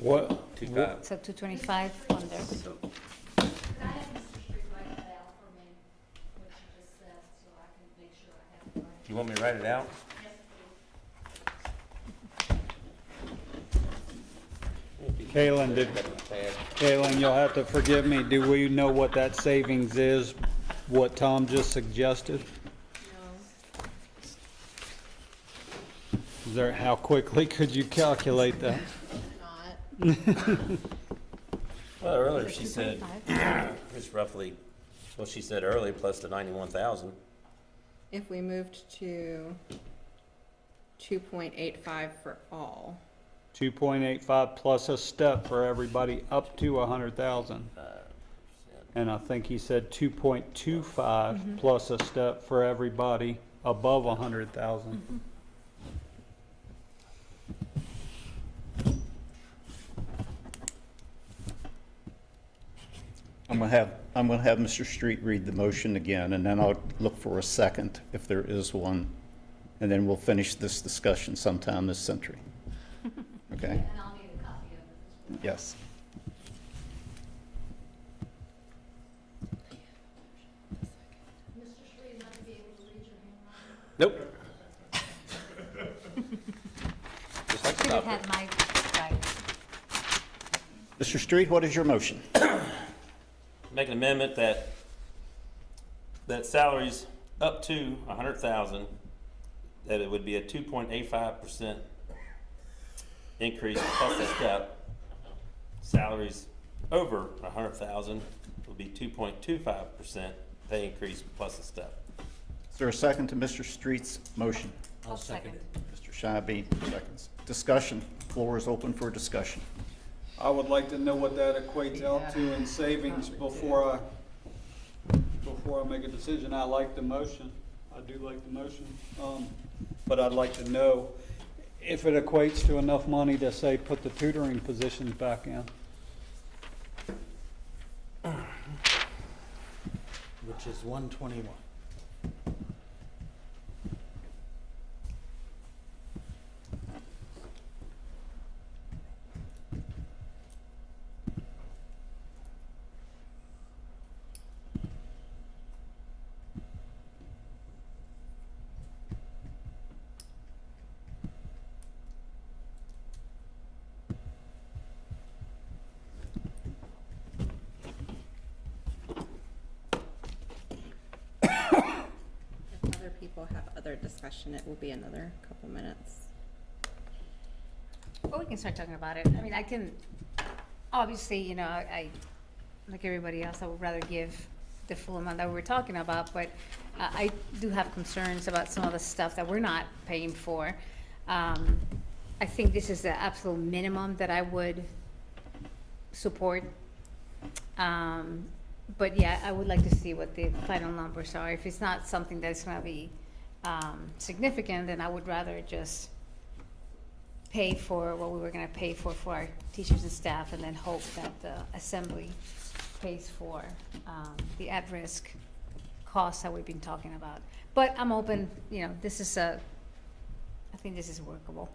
[SPEAKER 4] What?
[SPEAKER 9] 2.25.
[SPEAKER 6] So 225 on there.
[SPEAKER 5] Could I have Mr. Street write that out for me, what you just said, so I can make sure I have it right?
[SPEAKER 9] You want me to write it out?
[SPEAKER 5] Yes, please.
[SPEAKER 4] Kaylin, you'll have to forgive me. Do we know what that savings is? What Tom just suggested? Is there, how quickly could you calculate that?
[SPEAKER 9] Well, earlier she said it's roughly, well, she said earlier plus the 91,000.
[SPEAKER 10] If we moved to 2.85 for all.
[SPEAKER 4] 2.85 plus a step for everybody up to 100,000. And I think he said 2.25 plus a step for everybody above 100,000.
[SPEAKER 1] I'm gonna have Mr. Street read the motion again, and then I'll look for a second if there is one. And then we'll finish this discussion sometime this century. Okay?
[SPEAKER 5] And I'll need a copy of it.
[SPEAKER 1] Yes.
[SPEAKER 5] Mr. Street, not to be able to read your handwriting.
[SPEAKER 9] Nope. Just like the
[SPEAKER 6] Should have
[SPEAKER 9] top.
[SPEAKER 6] had my guidance.
[SPEAKER 1] Mr. Street, what is your motion?
[SPEAKER 9] Make an amendment that salaries up to 100,000, that it would be a 2.85% increase plus a step. Salaries over 100,000 will be 2.25% pay increase plus a step.
[SPEAKER 1] Is there a second to Mr. Street's motion?
[SPEAKER 7] I'll second it.
[SPEAKER 1] Mr. Shyby, seconds. Discussion. Floor is open for discussion.
[SPEAKER 4] I would like to know what that equates out to in savings before I make a decision. I like the motion. I do like the motion. But I'd like to know if it equates to enough money to say, put the tutoring positions back in.
[SPEAKER 7] Which is 121.
[SPEAKER 10] we'll have other discussion. It will be another couple minutes.
[SPEAKER 6] Well, we can start talking about it. I mean, I can, obviously, you know, I, like everybody else, I would rather give the full amount that we were talking about, but I do have concerns about some of the stuff that we're not paying for. I think this is the absolute minimum that I would support. But yeah, I would like to see what the final numbers are. If it's not something that's gonna be significant, then I would rather just pay for what we were gonna pay for our teachers and staff, and then hope that the assembly pays for the at-risk costs that we've been talking about. But I'm open, you know, this is I think this is workable.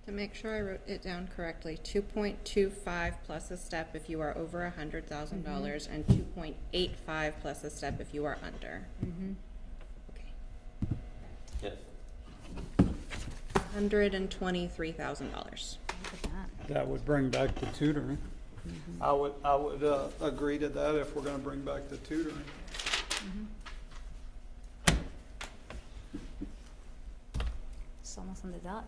[SPEAKER 10] To make sure I wrote it down correctly, 2.25 plus a step if you are over $100,000 and 2.85 plus a step if you are under. Okay.
[SPEAKER 9] Yes.
[SPEAKER 10] $123,000.
[SPEAKER 6] Look at that.
[SPEAKER 4] That would bring back the tutoring. I would agree to that if we're gonna bring back the tutoring.
[SPEAKER 6] It's almost on the dot.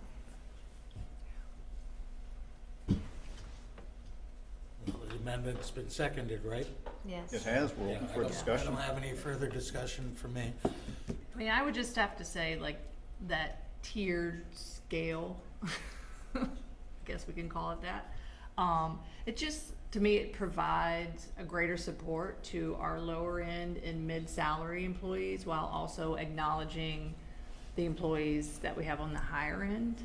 [SPEAKER 7] Well, the amendment's been seconded, right?
[SPEAKER 6] Yes.
[SPEAKER 1] It has, we're
[SPEAKER 7] Yeah,
[SPEAKER 1] open
[SPEAKER 7] I
[SPEAKER 1] for
[SPEAKER 7] don't-
[SPEAKER 1] discussion.
[SPEAKER 7] I don't have any further discussion for me.
[SPEAKER 3] I mean, I would just have to say, like, that tiered scale, I guess we can call it that. It just, to me, it provides a greater support to our lower end and mid-salary employees while also acknowledging the employees that we have on the higher end.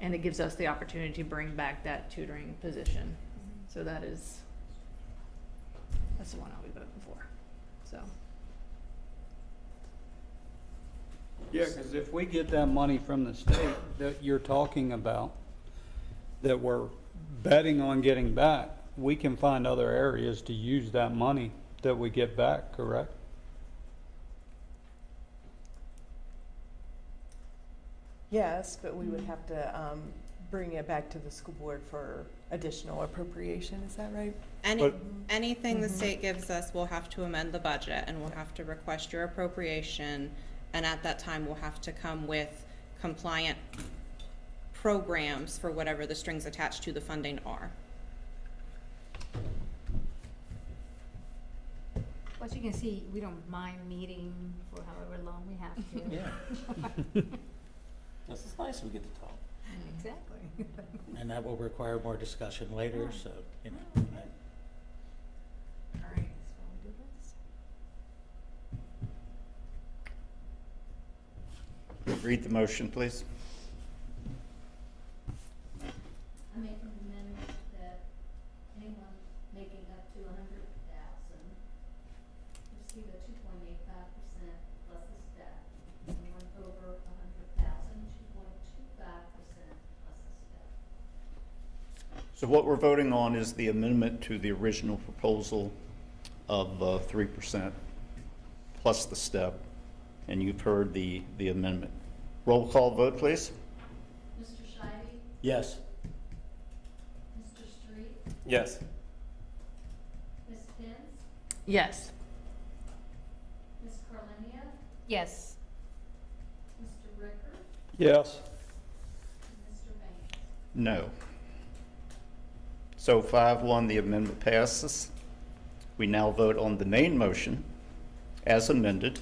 [SPEAKER 3] And it gives us the opportunity to bring back that tutoring position. So that's the one I'll be voting for, so.
[SPEAKER 4] Yeah, because if we get that money from the state that you're talking about, that we're betting on getting back, we can find other areas to use that money that we get back, correct?
[SPEAKER 2] Yes, but we would have to bring it back to the school board for additional appropriation, is that right?
[SPEAKER 10] Anything the state gives us, we'll have to amend the budget and we'll have to request your appropriation. And at that time, we'll have to come with compliant programs for whatever the strings attached to the funding are.
[SPEAKER 6] But you can see, we don't mind meeting for however long we have to.
[SPEAKER 7] Yeah.
[SPEAKER 9] This is nice we get to talk.
[SPEAKER 6] Exactly.
[SPEAKER 7] And that will require more discussion later, so, you know.
[SPEAKER 6] All right, so we'll do this.
[SPEAKER 1] Read the motion, please.
[SPEAKER 5] I make an amendment that anyone making up to 100,000 receive a 2.85% plus a step. Anyone over 100,000, 2.25% plus a step.
[SPEAKER 1] So what we're voting on is the amendment to the original proposal of 3% plus the step, and you've heard the amendment. Roll call vote, please.
[SPEAKER 5] Mr. Scheide,
[SPEAKER 7] Yes.
[SPEAKER 5] Mr. Street,
[SPEAKER 9] Yes.
[SPEAKER 5] Ms. Pence,
[SPEAKER 3] Yes.
[SPEAKER 5] Ms. Carlinia,
[SPEAKER 6] Yes.
[SPEAKER 5] Mr. Ricker,
[SPEAKER 4] Yes.
[SPEAKER 5] and Mr. Vance.
[SPEAKER 1] No. So 5-1, the amendment passes. We now vote on the main motion as amended.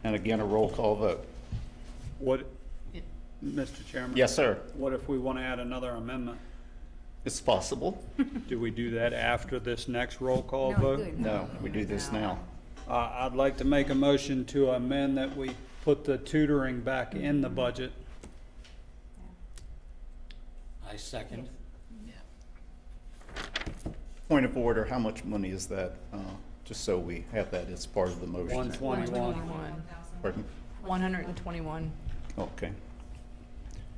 [SPEAKER 1] And again, a roll call vote.
[SPEAKER 4] What, Mr. Chairman?
[SPEAKER 1] Yes, sir.
[SPEAKER 4] What if we want to add another amendment?
[SPEAKER 1] It's possible.
[SPEAKER 4] Do we do that after this next roll call
[SPEAKER 6] No,
[SPEAKER 4] vote?
[SPEAKER 6] good.
[SPEAKER 1] No, we do this now.
[SPEAKER 4] I'd like to make a motion to amend that we put the tutoring back in the budget.
[SPEAKER 7] I second.
[SPEAKER 1] Point of order, how much money is that? Just so we have that as part of the motion.
[SPEAKER 4] 121.
[SPEAKER 1] Pardon?
[SPEAKER 3] 121.
[SPEAKER 1] Okay.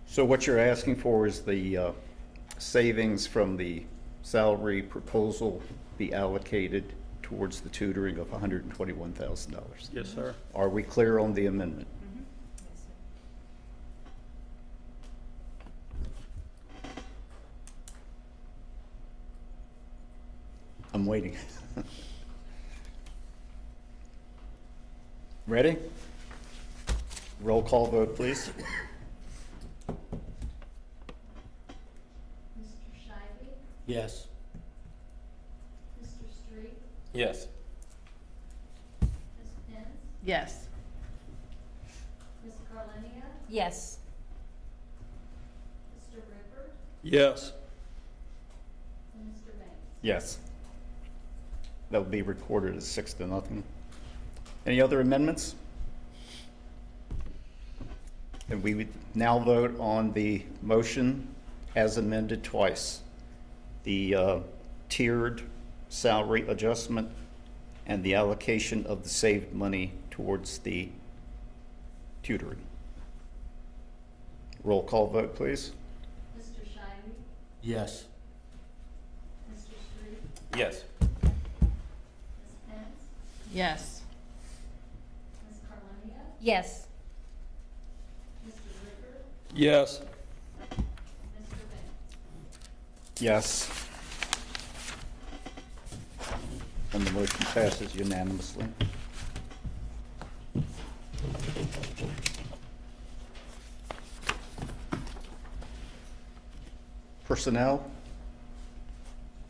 [SPEAKER 1] So what you're asking for is the savings from the salary proposal be allocated towards the tutoring of $121,000.
[SPEAKER 4] Yes, sir.
[SPEAKER 1] Are we clear on the amendment? I'm waiting. Ready? Roll call vote, please.
[SPEAKER 5] Mr. Shivey,
[SPEAKER 7] Yes.
[SPEAKER 5] Mr. Street,
[SPEAKER 9] Yes.
[SPEAKER 5] Ms. Pence,
[SPEAKER 3] Yes.
[SPEAKER 5] Ms. Carlenia,
[SPEAKER 6] Yes.
[SPEAKER 5] Mr. Rippert,
[SPEAKER 4] Yes.
[SPEAKER 5] and Mr. Banks.
[SPEAKER 1] Yes. That will be recorded as 6-0. Any other amendments? And we would now vote on the motion as amended twice. The tiered salary adjustment and the allocation of the saved money towards the tutoring. Roll call vote, please.
[SPEAKER 5] Mr. Shivey,
[SPEAKER 7] Yes.
[SPEAKER 5] Mr. Street,
[SPEAKER 9] Yes.
[SPEAKER 5] Ms. Pence,
[SPEAKER 3] Yes.
[SPEAKER 5] Ms. Carlenia,
[SPEAKER 6] Yes.
[SPEAKER 5] Mr. Rippert,
[SPEAKER 4] Yes.
[SPEAKER 5] Mr. Banks.
[SPEAKER 1] Yes. And the motion passes unanimously. Personnel.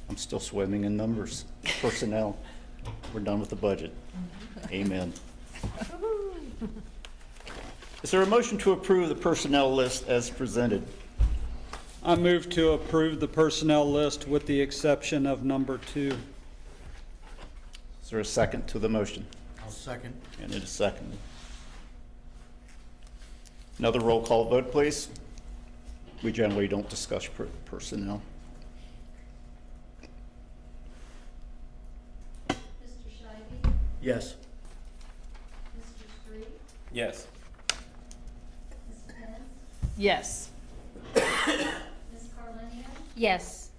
[SPEAKER 1] I'm still swimming in numbers. Personnel. We're done with the budget. Amen. Is there a motion to approve the personnel list as presented?
[SPEAKER 4] I move to approve the personnel list with the exception of number 2.
[SPEAKER 1] Is there a second to the motion?
[SPEAKER 7] I'll second.
[SPEAKER 1] And it is seconded. Another roll call vote, please. We generally don't discuss personnel.
[SPEAKER 5] Mr. Shivey,
[SPEAKER 7] Yes.
[SPEAKER 5] Mr. Street,
[SPEAKER 9] Yes.
[SPEAKER 5] Ms. Pence,
[SPEAKER 3] Yes.
[SPEAKER 5] Ms. Carlenia,
[SPEAKER 6] Yes.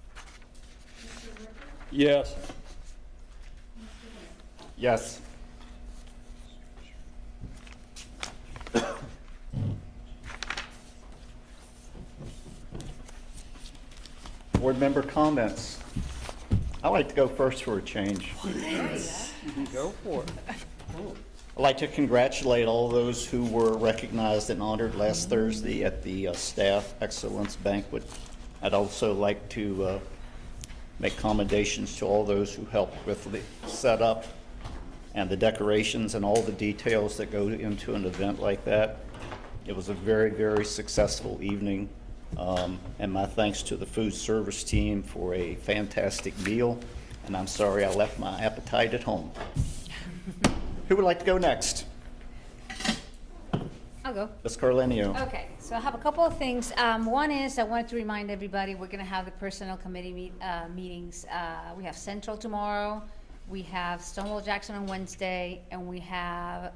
[SPEAKER 5] Mr. Rippert,
[SPEAKER 4] Yes.
[SPEAKER 5] Mr. Banks.
[SPEAKER 1] Yes. Board member comments. I like to go first for a change.
[SPEAKER 4] Go for it.
[SPEAKER 1] I'd like to congratulate all those who were recognized and honored last Thursday at the Staff Excellence Banquet. I'd also like to make commendations to all those who helped with the setup and the decorations and all the details that go into an event like that. It was a very, very successful evening. And my thanks to the food service team for a fantastic meal. And I'm sorry I left my appetite at home. Who would like to go next?
[SPEAKER 6] I'll go.
[SPEAKER 1] Ms. Carlenio.
[SPEAKER 6] Okay, so I have a couple of things. One is I wanted to remind everybody, we're going to have the personnel committee meetings. We have Central tomorrow, we have Stonewall Jackson on Wednesday, and we have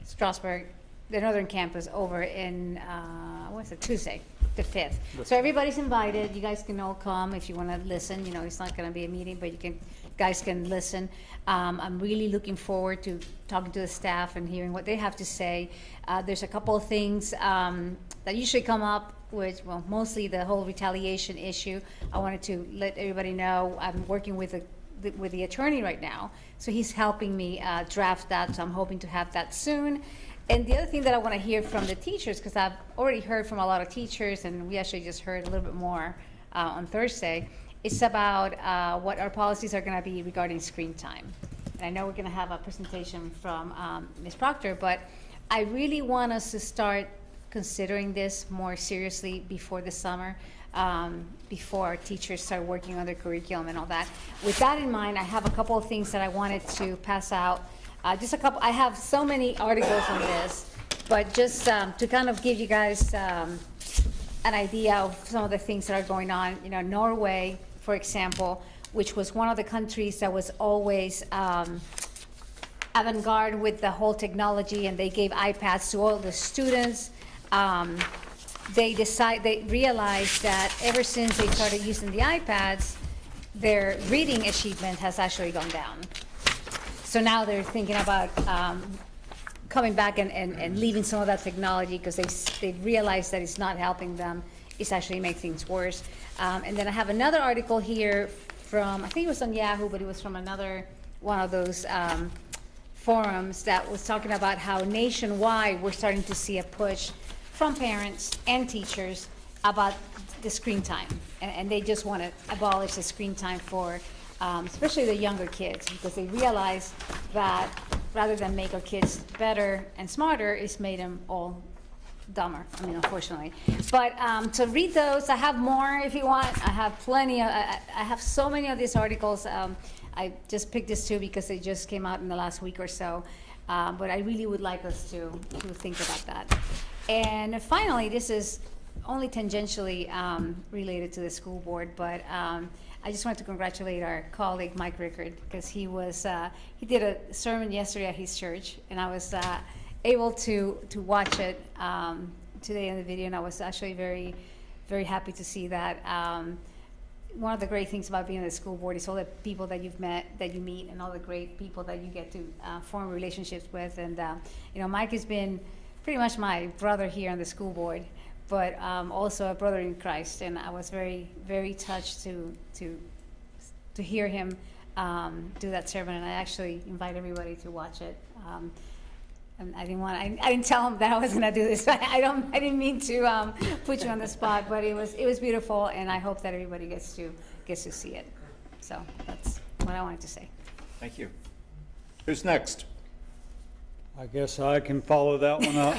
[SPEAKER 6] Strasburg, the Northern Campus, over in, what's it, Tuesday, the 5th. So everybody's invited. You guys can all come if you want to listen. You know, it's not going to be a meeting, but guys can listen. I'm really looking forward to talking to the staff and hearing what they have to say. There's a couple of things that usually come up, which, well, mostly the whole retaliation issue. I wanted to let everybody know I'm working with the attorney right now, so he's helping me draft that, so I'm hoping to have that soon. And the other thing that I want to hear from the teachers, because I've already heard from a lot of teachers, and we actually just heard a little bit more on Thursday, it's about what our policies are going to be regarding screen time. And I know we're going to have a presentation from Ms. Proctor, but I really want us to start considering this more seriously before the summer, before our teachers start working on their curriculum and all that. With that in mind, I have a couple of things that I wanted to pass out. Just a couple. I have so many articles on this, but just to kind of give you guys an idea of some of the things that are going on. You know, Norway, for example, which was one of the countries that was always avant-garde with the whole technology, and they gave iPads to all the students. They realized that ever since they started using the iPads, their reading achievement has actually gone down. So now they're thinking about coming back and leaving some of that technology, because they realize that it's not helping them. It's actually making things worse. And then I have another article here from, I think it was on Yahoo, but it was from another one of those forums that was talking about how nationwide we're starting to see a push from parents and teachers about the screen time. And they just want to abolish the screen time for especially the younger kids, because they realize that rather than make our kids better and smarter, it's made them all dumber, I mean, unfortunately. But to read those, I have more if you want. I have plenty, I have so many of these articles. I just picked these two because they just came out in the last week or so. But I really would like us to think about that. And finally, this is only tangentially related to the school board, but I just want to congratulate our colleague Mike Rickard, because he did a sermon yesterday at his church, and I was able to watch it today in the video, and I was actually very, very happy to see that. One of the great things about being on the school board is all the people that you've met, that you meet, and all the great people that you get to form relationships with. And Mike has been pretty much my brother here on the school board, but also a brother in Christ. And I was very, very touched to hear him do that sermon. And I actually invite everybody to watch it. And I didn't tell him that I was gonna do this. I didn't mean to put you on the spot, but it was beautiful, and I hope that everybody gets to see it. So that's what I wanted to say.
[SPEAKER 1] Thank you. Who's next?
[SPEAKER 4] I guess I can follow that one up.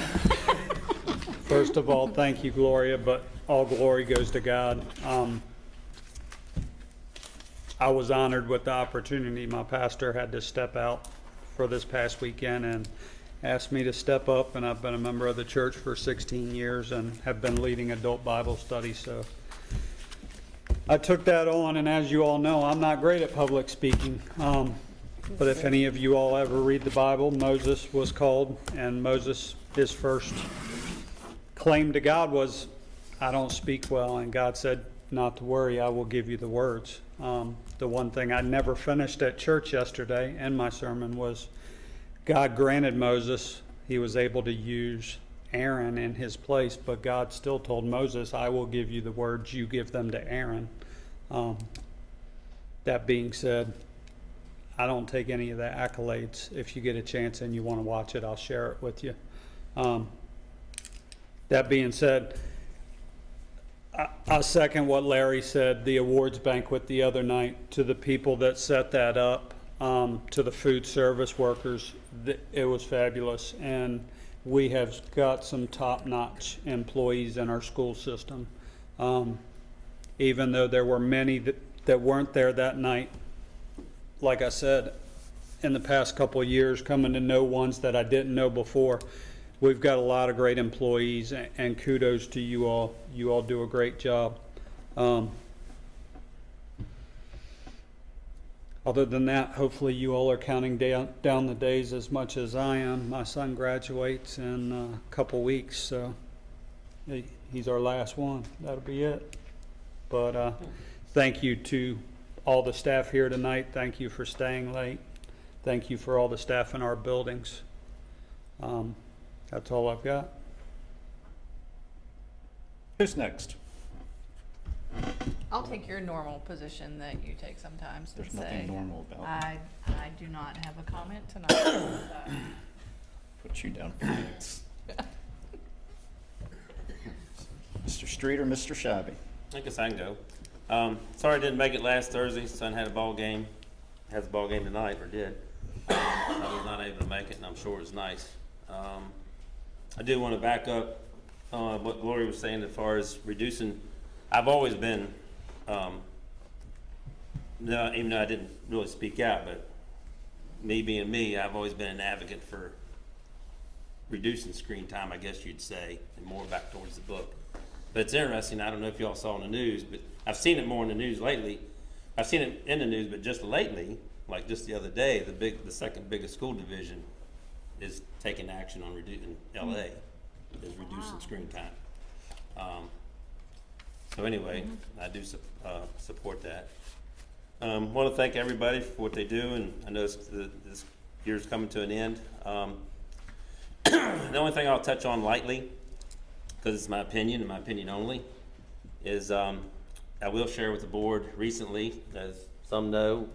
[SPEAKER 4] First of all, thank you, Gloria, but all glory goes to God. I was honored with the opportunity. My pastor had to step out for this past weekend and asked me to step up, and I've been a member of the church for 16 years and have been leading adult Bible studies. So I took that on, and as you all know, I'm not great at public speaking. But if any of you all ever read the Bible, Moses was called, and Moses, his first claim to God was, I don't speak well, and God said, not to worry, I will give you the words. The one thing I never finished at church yesterday in my sermon was, God granted Moses, he was able to use Aaron in his place, but God still told Moses, I will give you the words, you give them to Aaron. That being said, I don't take any of the accolades. If you get a chance and you want to watch it, I'll share it with you. That being said, I second what Larry said, the awards banquet the other night, to the people that set that up, to the food service workers. It was fabulous, and we have got some top-notch employees in our school system. Even though there were many that weren't there that night, like I said, in the past couple of years, coming to know ones that I didn't know before, we've got a lot of great employees, and kudos to you all. You all do a great job. Other than that, hopefully you all are counting down the days as much as I am. My son graduates in a couple weeks, so he's our last one. That'll be it. But thank you to all the staff here tonight. Thank you for staying late. Thank you for all the staff in our buildings. That's all I've got.
[SPEAKER 1] Who's next?
[SPEAKER 3] I'll take your normal position that you take sometimes and
[SPEAKER 1] There's
[SPEAKER 3] say,
[SPEAKER 1] nothing normal about it.
[SPEAKER 3] I do not have a comment tonight.
[SPEAKER 1] Put you down for next. Mr. Street or Mr. Shabby?
[SPEAKER 9] I guess I can go. Sorry I didn't make it last Thursday. Son had a ball game. Has a ball game tonight, or did. I was not able to make it, and I'm sure it was nice. I do want to back up what Gloria was saying as far as reducing. I've always been, no, even though I didn't really speak out, but me being me, I've always been an advocate for reducing screen time, I guess you'd say, and more back towards the book. But it's interesting, I don't know if y'all saw in the news, but I've seen it more in the news lately. I've seen it in the news, but just lately, like just the other day, the second biggest school division is taking action on reducing, LA, is reducing screen time. So anyway, I do support that. Want to thank everybody for what they do, and I know this year's coming to an end. The only thing I'll touch on lightly, because it's my opinion and my opinion only, is I will share with the board recently, as some know.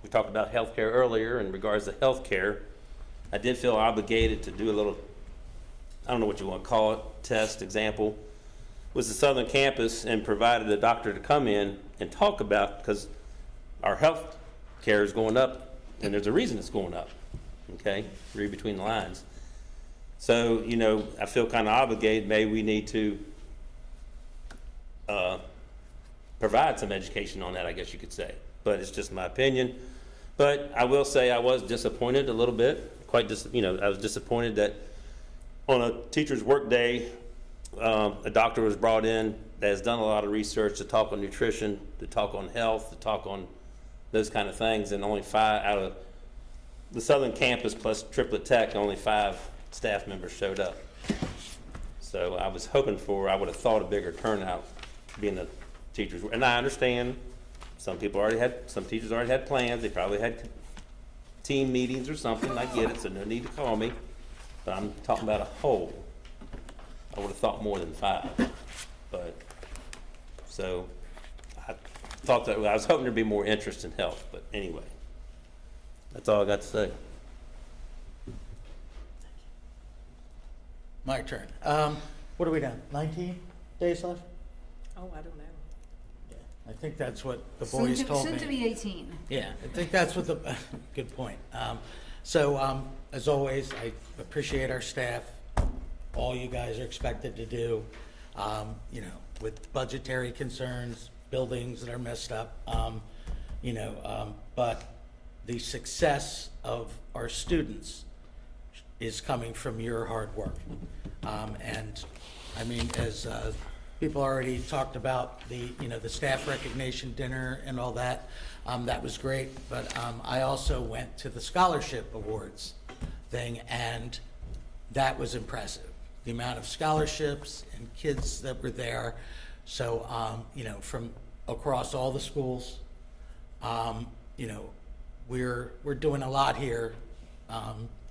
[SPEAKER 9] We talked about healthcare earlier. In regards to healthcare, I did feel obligated to do a little, I don't know what you want to call it, test, example, was the Southern Campus, and provided a doctor to come in and talk about, because our health care is going up, and there's a reason it's going up, okay? Read between the lines. So, you know, I feel kind of obligated, maybe we need to provide some education on that, I guess you could say. But it's just my opinion. But I will say I was disappointed a little bit, I was disappointed that on a teacher's work day, a doctor was brought in that has done a lot of research to talk on nutrition, to talk on health, to talk on those kind of things, and only 5 out of the Southern Campus plus Triplet Tech, only 5 staff members showed up. So I was hoping I would have thought a bigger turnout being the teachers. And I understand some teachers already had plans, they probably had team meetings or something, I get it, so no need to call me. But I'm talking about a whole. I would have thought more than 5, but, so, I was hoping there'd be more interest in health, but anyway, that's all I got to say.
[SPEAKER 7] My turn. What are we down, 19 days left?
[SPEAKER 2] Oh, I don't know.
[SPEAKER 7] Yeah, I think that's what the boys told me.
[SPEAKER 6] Soon to be 18.
[SPEAKER 7] Yeah, I think that's what good point. As always, I appreciate our staff, all you guys are expected to do, with budgetary concerns, buildings that are messed up, but the success of our students is coming from your hard work. And I mean, as people already talked about the staff recognition dinner and all that, that was great. But I also went to the scholarship awards thing, and that was impressive. The amount of scholarships and kids that were there. So, from across all the schools, we're doing a lot here,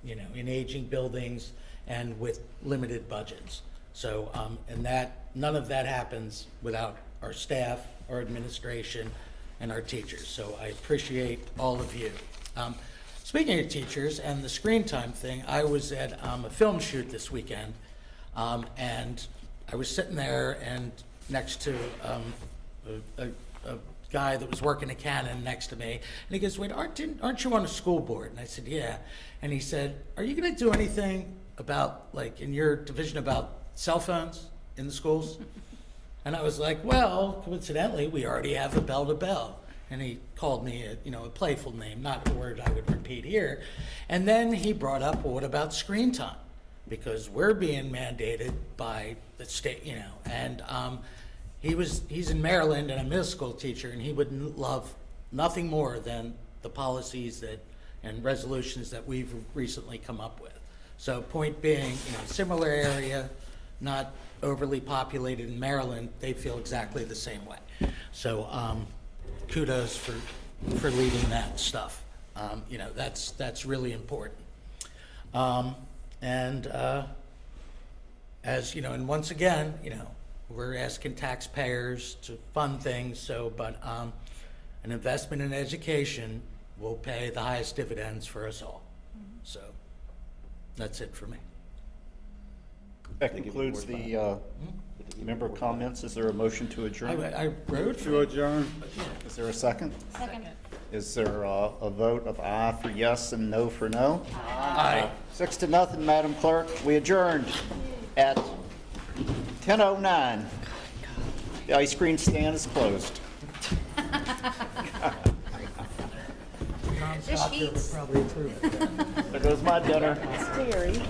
[SPEAKER 7] in aging buildings and with limited budgets. So, and none of that happens without our staff, our administration, and our teachers. So I appreciate all of you. Speaking of teachers and the screen time thing, I was at a film shoot this weekend, and I was sitting there and next to a guy that was working at Canon next to me, and he goes, "Wait, aren't you on a school board?" And I said, "Yeah." And he said, "Are you going to do anything about, like, in your division about cell phones in the schools?" And I was like, "Well, coincidentally, we already have a bell-to-bell." And he called me a playful name, not a word I would repeat here. And then he brought up, well, what about screen time? Because we're being mandated by the state, and he's in Maryland and a middle school teacher, and he would love nothing more than the policies and resolutions that we've recently come up with. So point being, similar area, not overly populated in Maryland, they feel exactly the same way. So kudos for leading that stuff. That's really important. And once again, we're asking taxpayers to fund things. But an investment in education will pay the highest dividends for us all. So that's it for me.
[SPEAKER 1] That concludes the member comments. Is there a motion to adjourn?
[SPEAKER 7] I wrote
[SPEAKER 4] To adjourn.
[SPEAKER 1] Is there a second?
[SPEAKER 6] Second.
[SPEAKER 1] Is there a vote of aye for yes and no for no?
[SPEAKER 7] Aye.
[SPEAKER 1] 6-0, Madam Clerk. We adjourned at 10:09. The ice cream stand is closed.
[SPEAKER 7] Doctor would probably approve it.
[SPEAKER 1] There goes my dinner.
[SPEAKER 2] Terry.